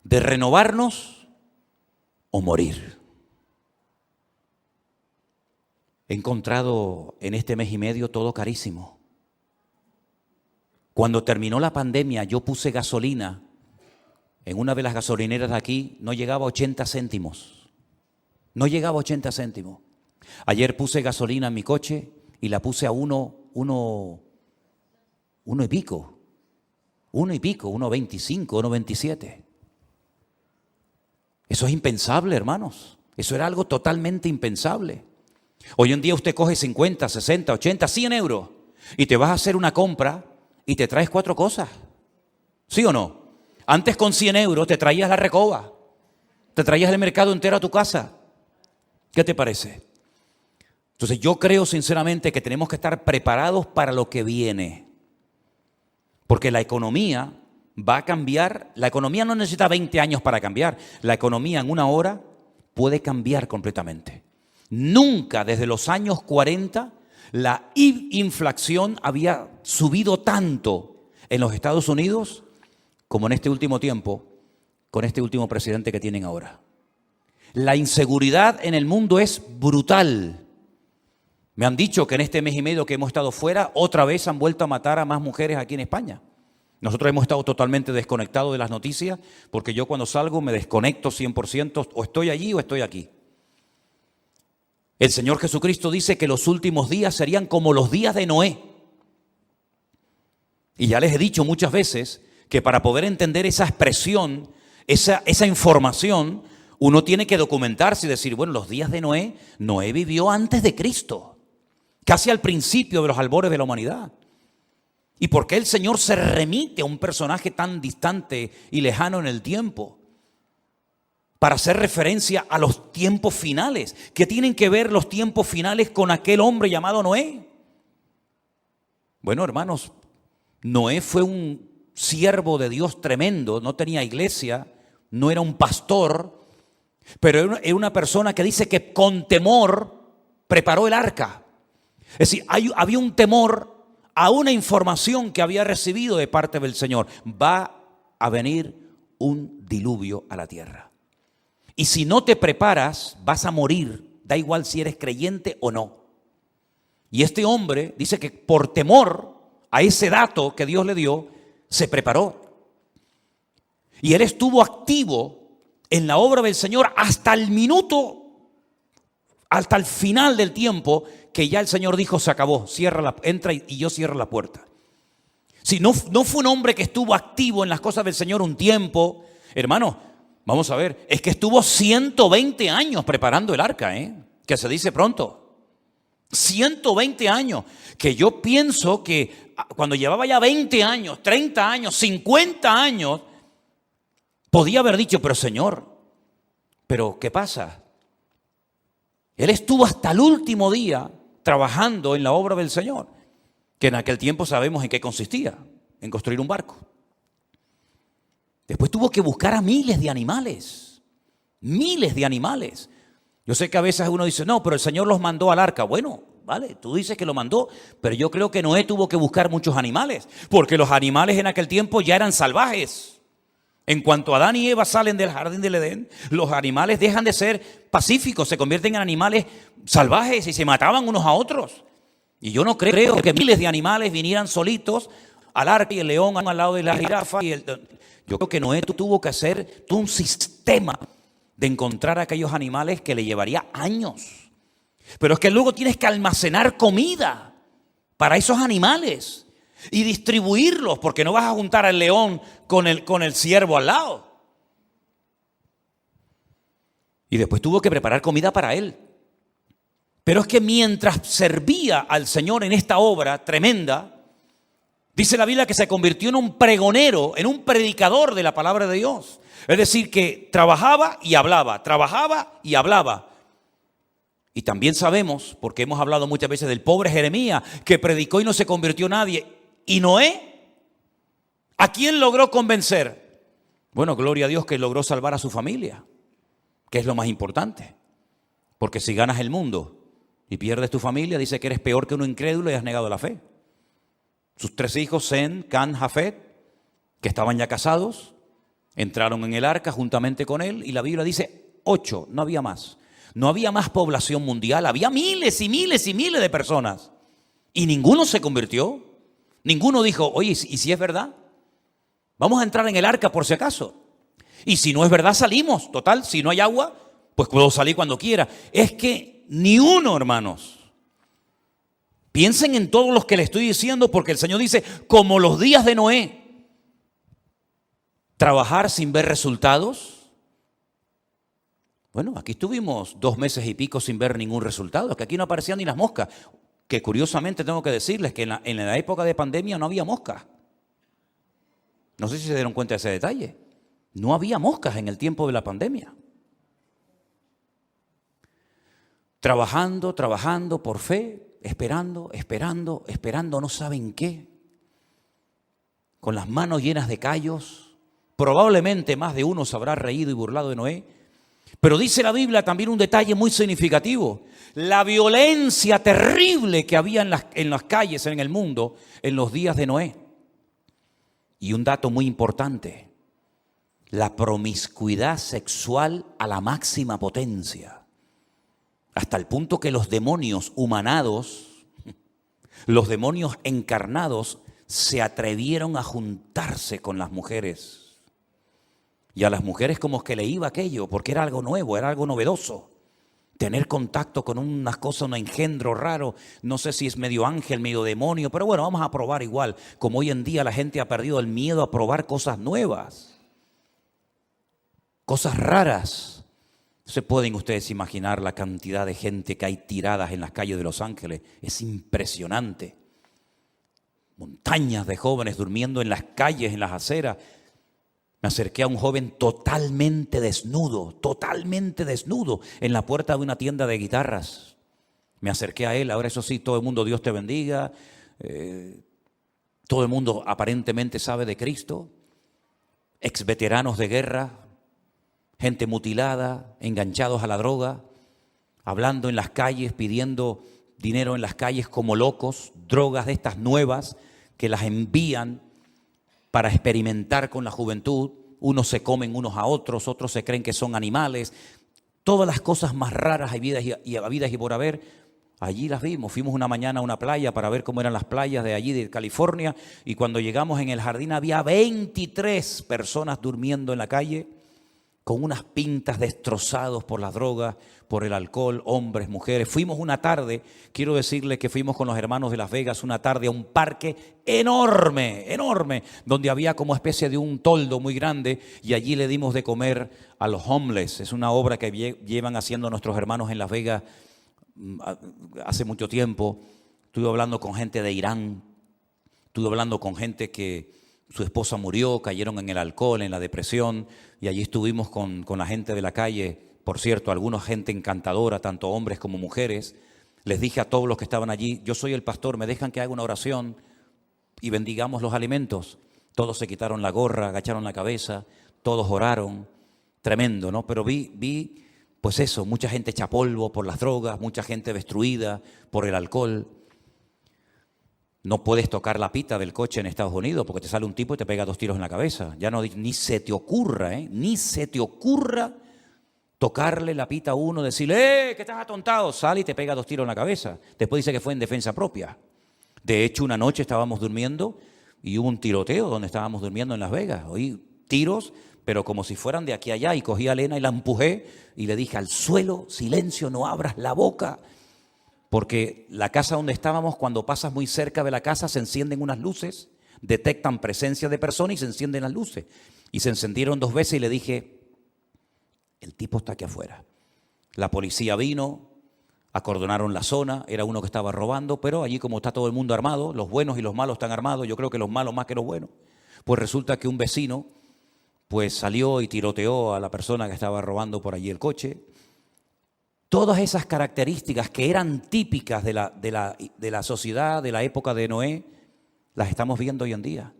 de renovarnos o morir. He encontrado en este mes y medio todo carísimo. Cuando terminó la pandemia, yo puse gasolina en una de las gasolineras de aquí, no llegaba a 80 céntimos. No llegaba a 80 céntimos. Ayer puse gasolina en mi coche y la puse a uno y pico, 1.25, 1.27. Eso es impensable, hermanos. Eso era algo totalmente impensable. Hoy en día usted coge 50, 60, 80, 100 euros y te vas a hacer una compra y te traes 4 cosas. ¿Sí o no? Antes con 100 euros te traías la recoba, te traías el mercado entero a tu casa. ¿Qué te parece? Entonces yo creo sinceramente que tenemos que estar preparados para lo que viene. Porque la economía va a cambiar. La economía no necesita 20 años para cambiar. La economía en una hora puede cambiar completamente. Nunca desde los años 40 la inflación había subido tanto en los Estados Unidos como en este último tiempo con este último presidente que tienen ahora. La inseguridad en el mundo es brutal. Me han dicho que en este mes y medio que hemos estado fuera, otra vez han vuelto a matar a más mujeres aquí en España. Nosotros hemos estado totalmente desconectados de las noticias, porque yo cuando salgo me desconecto 100%, o estoy allí o estoy aquí. El Señor Jesucristo dice que los últimos días serían como los días de Noé. Y ya les he dicho muchas veces que para poder entender esa expresión, esa información, uno tiene que documentarse y decir, bueno, los días de Noé, Noé vivió antes de Cristo, casi al principio de los albores de la humanidad. ¿Y por qué el Señor se remite a un personaje tan distante y lejano en el tiempo? Para hacer referencia a los tiempos finales. ¿Qué tienen que ver los tiempos finales con aquel hombre llamado Noé? Bueno, hermanos, Noé fue un siervo de Dios tremendo, no tenía iglesia, no era un pastor, pero era una persona que dice que con temor preparó el arca. Es decir, había un temor a una información que había recibido de parte del Señor. Va a venir un diluvio a la tierra. Y si no te preparas, vas a morir. Da igual si eres creyente o no. Y este hombre dice que por temor a ese dato que Dios le dio, se preparó. Y él estuvo activo en la obra del Señor hasta el minuto, hasta el final del tiempo, que ya el Señor dijo, se acabó, entra y yo cierro la puerta. Si no fue un hombre que estuvo activo en las cosas del Señor un tiempo, hermano, vamos a ver, es que estuvo 120 años preparando el arca, que se dice pronto. 120 años, que yo pienso que cuando llevaba ya 20 años, 30 años, 50 años, podía haber dicho, pero Señor, ¿pero qué pasa? Él estuvo hasta el último día trabajando en la obra del Señor, que en aquel tiempo sabemos en qué consistía, en construir un barco. Después tuvo que buscar a miles de animales. Yo sé que a veces uno dice, no, pero el Señor los mandó al arca. Bueno, vale, tú dices que lo mandó, pero yo creo que Noé tuvo que buscar muchos animales, porque los animales en aquel tiempo ya eran salvajes. En cuanto Adán y Eva salen del jardín del Edén, los animales dejan de ser pacíficos, se convierten en animales salvajes y se mataban unos a otros. Y yo no creo que miles de animales vinieran solitos al arca y el león al lado de la jirafa. Yo creo que Noé tuvo que hacer todo un sistema de encontrar a aquellos animales que le llevaría años. Pero es que luego tienes que almacenar comida para esos animales y distribuirlos, porque no vas a juntar al león con el ciervo al lado. Y después tuvo que preparar comida para él. Pero es que mientras servía al Señor en esta obra tremenda, dice la Biblia que se convirtió en un pregonero, en un predicador de la palabra de Dios. Es decir, que trabajaba y hablaba, trabajaba y hablaba. Y también sabemos, porque hemos hablado muchas veces del pobre Jeremías, que predicó y no se convirtió nadie. ¿Y Noé? ¿A quién logró convencer? Bueno, gloria a Dios que logró salvar a su familia, que es lo más importante. Porque si ganas el mundo y pierdes tu familia, dice que eres peor que un incrédulo y has negado la fe. Sus 3 hijos, Sem, Cam, Jafet, que estaban ya casados, entraron en el arca juntamente con él, y la Biblia dice 8, no había más. No había más población mundial, había miles y miles y miles de personas. Y ninguno se convirtió. Ninguno dijo, oye, ¿y si es verdad? Vamos a entrar en el arca por si acaso. Y si no es verdad, salimos. Total, si no hay agua, pues puedo salir cuando quiera. Es que ni uno, hermanos. Piensen en todos los que les estoy diciendo, porque el Señor dice, como los días de Noé. Trabajar sin ver resultados. Bueno, aquí estuvimos 2 meses y pico sin ver ningún resultado. Es que aquí no aparecían ni las moscas. Que curiosamente tengo que decirles que en la época de pandemia no había moscas. No sé si se dieron cuenta de ese detalle. No había moscas en el tiempo de la pandemia. Trabajando por fe, esperando, no saben qué. Con las manos llenas de callos. Probablemente más de uno se habrá reído y burlado de Noé. Pero dice la Biblia también un detalle muy significativo. La violencia terrible que había en las calles, en el mundo, en los días de Noé. Y un dato muy importante. la promiscuidad sexual a la máxima potencia, hasta el punto que los demonios humanados, los demonios encarnados, se atrevieron a juntarse con las mujeres. Y a las mujeres como que le iba aquello, porque era algo nuevo, era algo novedoso. Tener contacto con unas cosas, un engendro raro, no sé si es medio ángel, medio demonio, pero bueno, vamos a probar igual. Como hoy en día la gente ha perdido el miedo a probar cosas nuevas, cosas raras. ¿Se pueden ustedes imaginar la cantidad de gente que hay tiradas en las calles de Los Ángeles? Es impresionante. Montañas de jóvenes durmiendo en las calles, en las aceras. Me acerqué a un joven totalmente desnudo, en la puerta de una tienda de guitarras. Me acerqué a él, ahora eso sí, todo el mundo, Dios te bendiga, todo el mundo aparentemente sabe de Cristo, ex veteranos de guerra, gente mutilada, enganchados a la droga, hablando en las calles, pidiendo dinero en las calles como locos, drogas de estas nuevas que las envían para experimentar con la juventud. Unos se comen unos a otros, otros se creen que son animales. Todas las cosas más raras habidas y por haber, allí las vimos. Fuimos una mañana a una playa para ver cómo eran las playas de allí de California, y cuando llegamos en el jardín había 23 personas durmiendo en la calle, con unas pintas, destrozados por las drogas, por el alcohol, hombres, mujeres. Fuimos una tarde, quiero decirles que fuimos con los hermanos de Las Vegas una tarde a un parque enorme, donde había como especie de un toldo muy grande, y allí le dimos de comer a los homeless. Es una obra que llevan haciendo nuestros hermanos en Las Vegas hace mucho tiempo. Estuve hablando con gente de Irán, estuve hablando con gente que su esposa murió, cayeron en el alcohol, en la depresión, y allí estuvimos con la gente de la calle. Por cierto, alguna gente encantadora, tanto hombres como mujeres. Les dije a todos los que estaban allí, yo soy el pastor, me dejan que haga una oración y bendigamos los alimentos. Todos se quitaron la gorra, agacharon la cabeza, todos oraron. Tremendo, ¿no? Pero vi, pues eso, mucha gente hecha polvo por las drogas, mucha gente destruida por el alcohol. No puedes tocar la pita del coche en Estados Unidos porque te sale un tipo y te pega 2 tiros en la cabeza. Ya no, ni se te ocurra, ni se te ocurra tocarle la pita a uno, decirle, que estás atontado. Sale y te pega 2 tiros en la cabeza. Después dice que fue en defensa propia. De hecho, una noche estábamos durmiendo y hubo un tiroteo donde estábamos durmiendo en Las Vegas. Oí tiros, pero como si fueran de aquí a allá, y cogí a Elena y la empujé y le dije, al suelo, silencio, no abras la boca. Porque la casa donde estábamos, cuando pasas muy cerca de la casa, se encienden unas luces, detectan presencia de personas y se encienden las luces. Y se encendieron 2 veces y le dije, el tipo está aquí afuera. La policía vino, acordonaron la zona, era uno que estaba robando, pero allí como está todo el mundo armado, los buenos y los malos están armados, yo creo que los malos más que los buenos, pues resulta que un vecino pues salió y tiroteó a la persona que estaba robando por allí el coche. Todas esas características que eran típicas de la sociedad de la época de Noé, las estamos viendo hoy en día.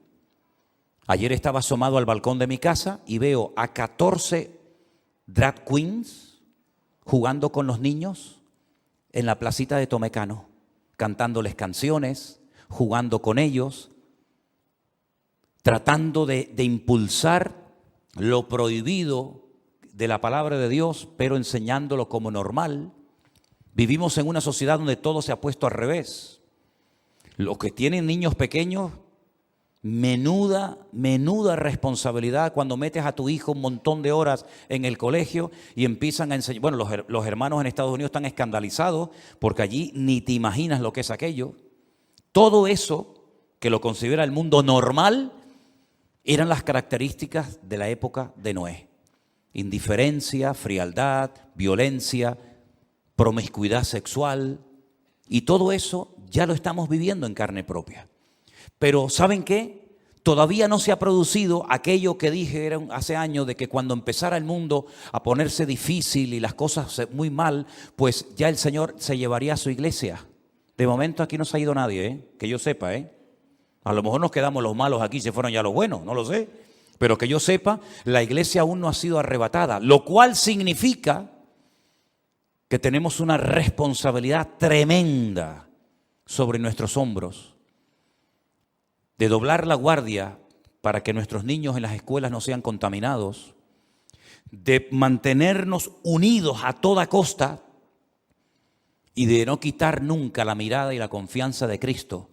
Ayer estaba asomado al balcón de mi casa y veo a 14 drag queens jugando con los niños en la placita de Tomecano, cantándoles canciones, jugando con ellos, tratando de impulsar lo prohibido de la palabra de Dios, pero enseñándolo como normal. Vivimos en una sociedad donde todo se ha puesto al revés. Los que tienen niños pequeños, menuda responsabilidad cuando metes a tu hijo un montón de horas en el colegio y empiezan a enseñar. Bueno, los hermanos en Estados Unidos están escandalizados porque allí ni te imaginas lo que es aquello. Todo eso que lo considera el mundo normal eran las características de la época de Noé. Indiferencia, frialdad, violencia, promiscuidad sexual, y todo eso ya lo estamos viviendo en carne propia. Pero ¿saben qué? Todavía no se ha producido aquello que dije hace años, de que cuando empezara el mundo a ponerse difícil y las cosas muy mal, pues ya el Señor se llevaría a su iglesia. De momento aquí no se ha ido nadie, que yo sepa. A lo mejor nos quedamos los malos aquí, se fueron ya los buenos, no lo sé. Pero que yo sepa, la iglesia aún no ha sido arrebatada, lo cual significa que tenemos una responsabilidad tremenda sobre nuestros hombros, de doblar la guardia para que nuestros niños en las escuelas no sean contaminados, de mantenernos unidos a toda costa y de no quitar nunca la mirada y la confianza de Cristo,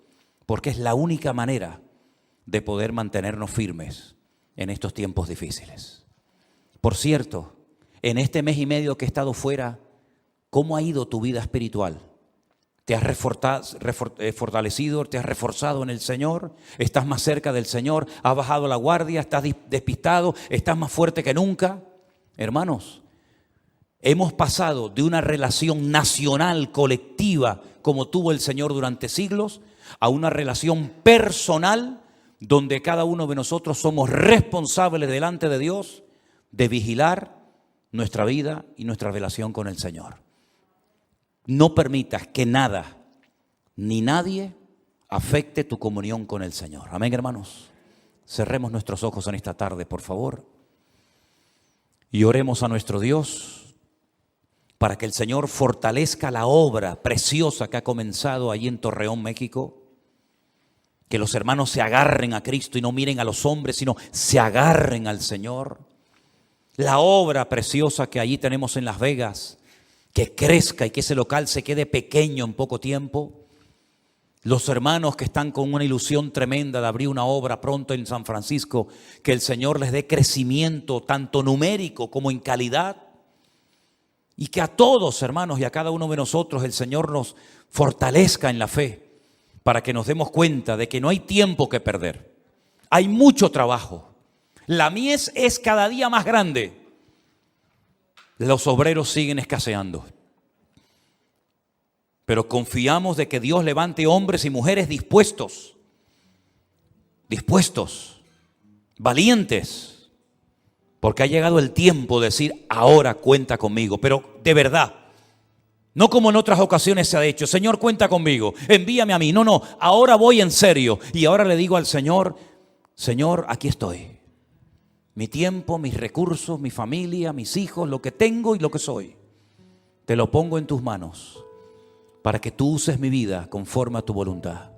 porque es la única manera de poder mantenernos firmes en estos tiempos difíciles. Por cierto, en este mes y medio que he estado fuera, ¿cómo ha ido tu vida espiritual? ¿Te has fortalecido, te has reforzado en el Señor? ¿Estás más cerca del Señor? ¿Has bajado la guardia? ¿Estás despistado? ¿Estás más fuerte que nunca? Hermanos, hemos pasado de una relación nacional, colectiva, como tuvo el Señor durante siglos, a una relación personal, donde cada uno de nosotros somos responsables delante de Dios de vigilar nuestra vida y nuestra relación con el Señor. No permitas que nada ni nadie afecte tu comunión con el Señor. Amén, hermanos. Cerremos nuestros ojos en esta tarde, por favor, y oremos a nuestro Dios para que el Señor fortalezca la obra preciosa que ha comenzado allí en Torreón, México. Que los hermanos se agarren a Cristo y no miren a los hombres, sino se agarren al Señor. La obra preciosa que allí tenemos en Las Vegas, que crezca y que ese local se quede pequeño en poco tiempo. Los hermanos que están con una ilusión tremenda de abrir una obra pronto en San Francisco, que el Señor les dé crecimiento tanto numérico como en calidad. Y que a todos, hermanos, y a cada uno de nosotros el Señor nos fortalezca en la fe, para que nos demos cuenta de que no hay tiempo que perder. Hay mucho trabajo. La mies es cada día más grande. Los obreros siguen escaseando. Pero confiamos de que Dios levante hombres y mujeres dispuestos, valientes, porque ha llegado el tiempo de decir, ahora cuenta conmigo, pero de verdad. No como en otras ocasiones se ha hecho, Señor, cuenta conmigo, envíame a mí. No, ahora voy en serio. Y ahora le digo al Señor, Señor, aquí estoy. Mi tiempo, mis recursos, mi familia, mis hijos, lo que tengo y lo que soy, te lo pongo en tus manos para que tú uses mi vida conforme a tu voluntad.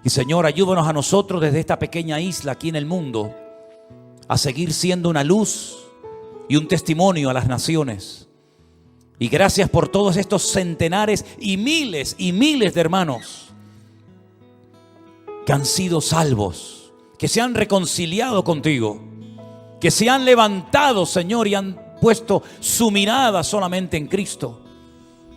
Y Señor, ayúdanos a nosotros desde esta pequeña isla aquí en el mundo a seguir siendo una luz y un testimonio a las naciones. Y gracias por todos estos centenares y miles de hermanos que han sido salvos, que se han reconciliado contigo, que se han levantado, Señor, y han puesto su mirada solamente en Cristo.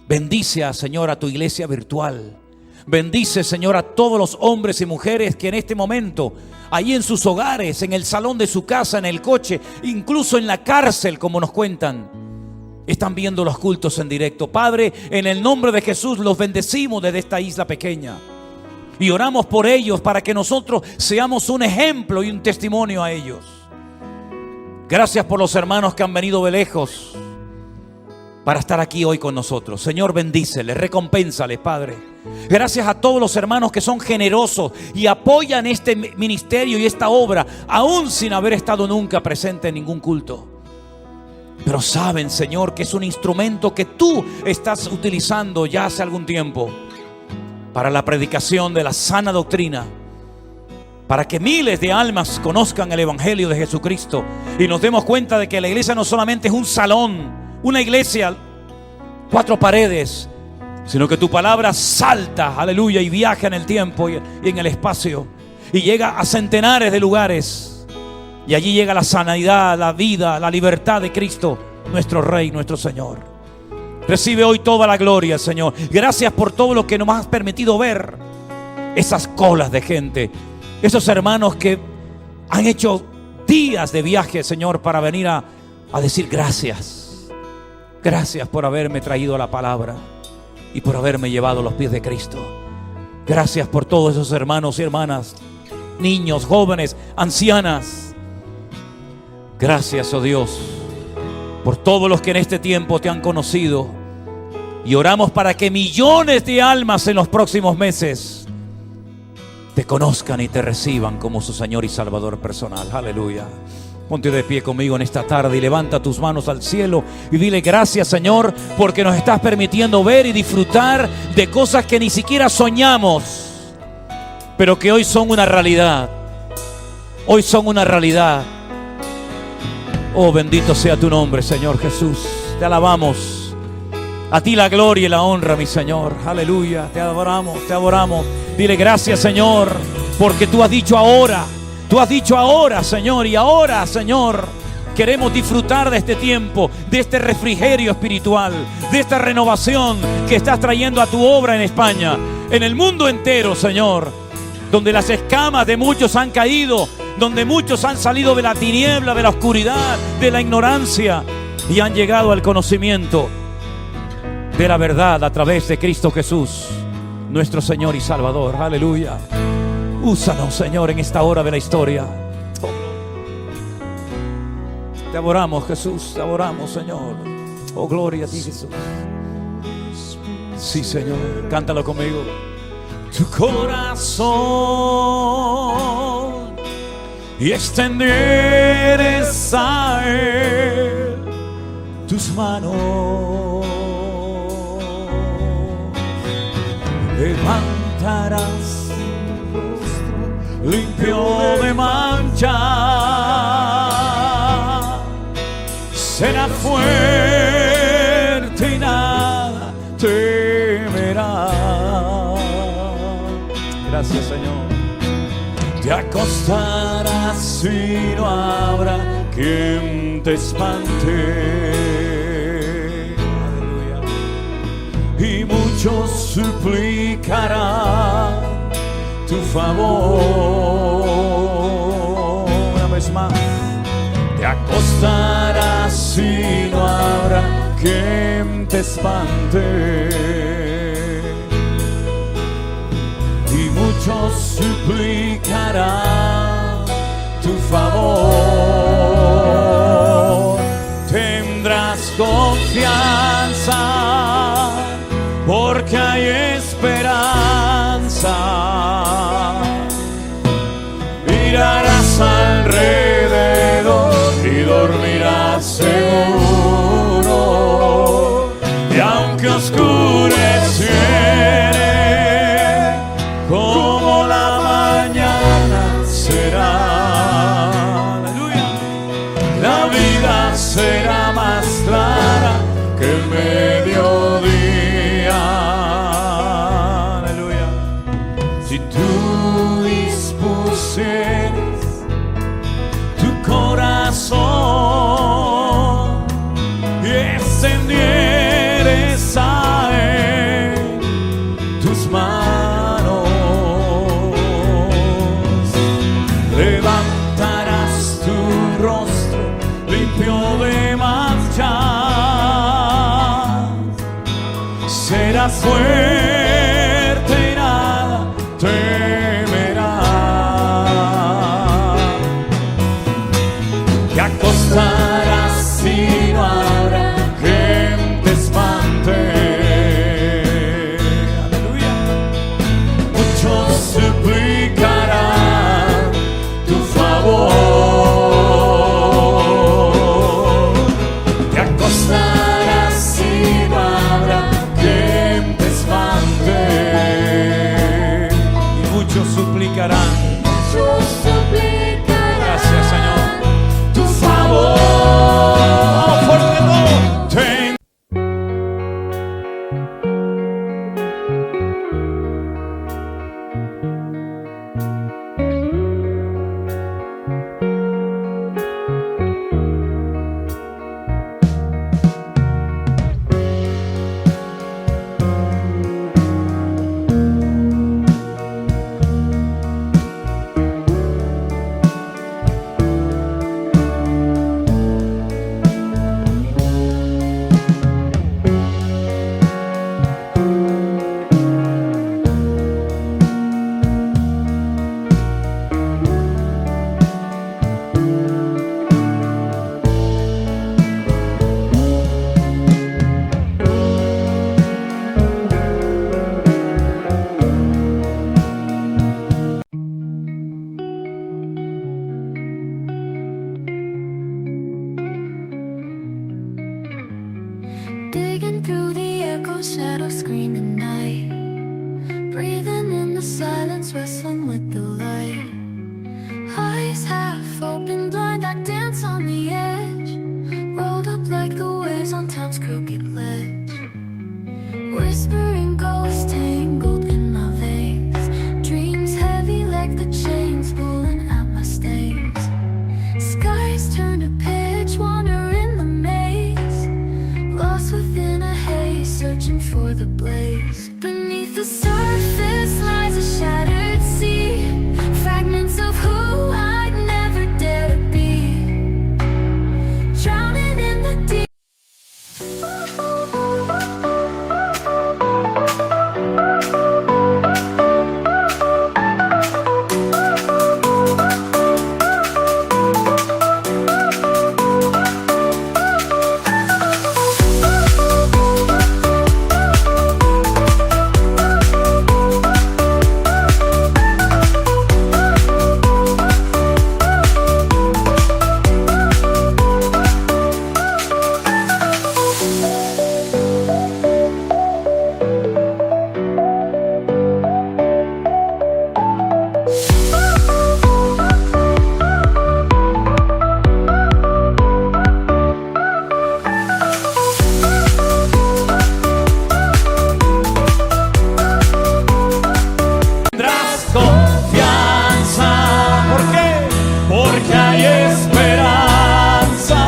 Bendice, Señor, a tu iglesia virtual. Bendice, Señor, a todos los hombres y mujeres que en este momento, ahí en sus hogares, en el salón de su casa, en el coche, incluso en la cárcel, como nos cuentan, están viendo los cultos en directo. Padre, en el nombre de Jesús los bendecimos desde esta isla pequeña y oramos por ellos para que nosotros seamos un ejemplo y un testimonio a ellos. Gracias por los hermanos que han venido de lejos para estar aquí hoy con nosotros. Señor, bendíceles, recompénsales, Padre. Gracias a todos los hermanos que son generosos y apoyan este ministerio y esta obra, aún sin haber estado nunca presente en ningún culto. Pero saben, Señor, que es un instrumento que tú estás utilizando ya hace algún tiempo para la predicación de la sana doctrina, para que miles de almas conozcan el Evangelio de Jesucristo y nos demos cuenta de que la iglesia no solamente es un salón, una iglesia, 4 paredes, sino que tu palabra salta, aleluya, y viaja en el tiempo y en el espacio y llega a centenares de lugares. Y allí llega la sanidad, la vida, la libertad de Cristo, nuestro Rey, nuestro Señor. Recibe hoy toda la gloria, Señor. Gracias por todo lo que nos has permitido ver. Esas colas de gente, esos hermanos que han hecho días de viaje, Señor, para venir a decir gracias. Gracias por haberme traído la palabra y por haberme llevado a los pies de Cristo. Gracias por todos esos hermanos y hermanas, niños, jóvenes, ancianas. Gracias, oh Dios, por todos los que en este tiempo te han conocido. Y oramos para que millones de almas en los próximos meses te conozcan y te reciban como su Señor y Salvador personal. Aleluya. Ponte de pie conmigo en esta tarde y levanta tus manos al cielo y dile gracias, Señor, porque nos estás permitiendo ver y disfrutar de cosas que ni siquiera soñamos, pero que hoy son una realidad. hoy son una realidad. Oh, bendito sea tu nombre, Señor Jesús. Te alabamos. A ti la gloria y la honra, mi Señor. Aleluya. Te adoramos, te adoramos. Dile gracias, Señor, porque tú has dicho ahora. Tú has dicho ahora, Señor, y ahora, Señor, queremos disfrutar de este tiempo, de este refrigerio espiritual, de esta renovación que estás trayendo a tu obra en España, en el mundo entero, Señor, donde las escamas de muchos han caído, donde muchos han salido de la tiniebla, de la oscuridad, de la ignorancia y han llegado al conocimiento de la verdad a través de Cristo Jesús, nuestro Señor y Salvador. Aleluya. Úsanos, Señor, en esta hora de la historia. Te adoramos, Jesús, te adoramos, Señor. Oh, gloria a ti, Jesús. Sí, Señor, cántalo conmigo. Tu corazón y extenderes a Él tus manos, levantarás limpio de mancha, será fuerte y nada temerá. Gracias, Señor. Te acostarás y no habrá quien te espante. Aleluya. Y muchos suplicarán tu favor. Una vez más. Te acostarás y no habrá quien te espante. Y muchos suplicarán tu favor. Tendrás confianza porque hay esperanza. Mirarás alrededor y dormirás seguro. Y aunque oscureciere, como la mañana será. Aleluya. La vida será más clara que el mediodía. Aleluya. Si tú dispusieres tu corazón y extendieres a Él tus manos, levantarás tu rostro limpio de mancha, serás fuerte y nada temerá. Te acostarás y no habrá quien te espante. Aleluya. Muchos suplicarán tu favor. Te acostarás y no habrá quien te espante. Y muchos suplicarán. Gracias, Señor. Tu favor. Vamos fuerte todo. Digging through the echo, shadows screaming night. Breathing in the silence, wrestling with the light. I eyes half open, blind, I dance on the edge, rolled up like the waves on town's crooked ledge. Whispering ghosts tangled in my veins, dreams heavy like the chains pulling at my stains. Skies turn to pitch, wander in the maze, lost within a haze, searching for the blaze. Beneath the surface lies a shattered sea, fragments of who I'd never dare to be, drowning in the deep. Tendrás confianza. ¿Por qué? Porque hay esperanza.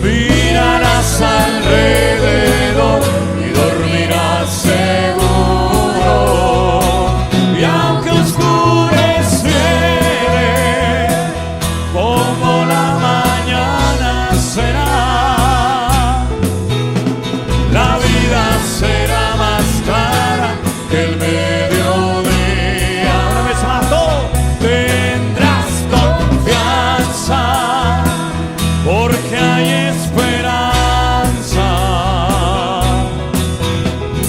Mirarás alrededor y dormirás seguro. Y aunque oscureciere, como la mañana será, la vida será más clara que el mediodía. Una vez más, todo. Tendrás confianza, porque hay esperanza.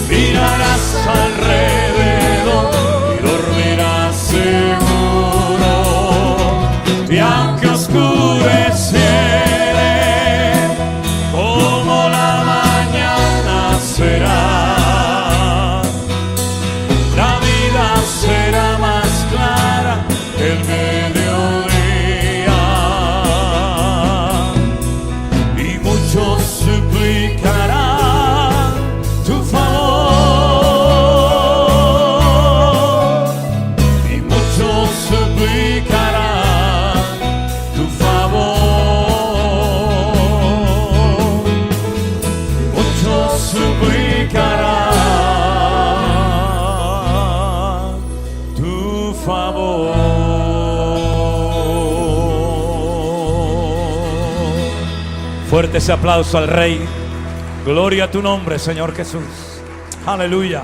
Mirarás alrededor y dormirás seguro. Y aunque oscureciere, como la mañana será, la vida será más clara que el mediodía. Y muchos suplicarán tu favor. Y muchos suplicarán tu favor. Muchos suplicarán tu favor. Fuerte ese aplauso al Rey. Gloria a tu nombre, Señor Jesús. Aleluya.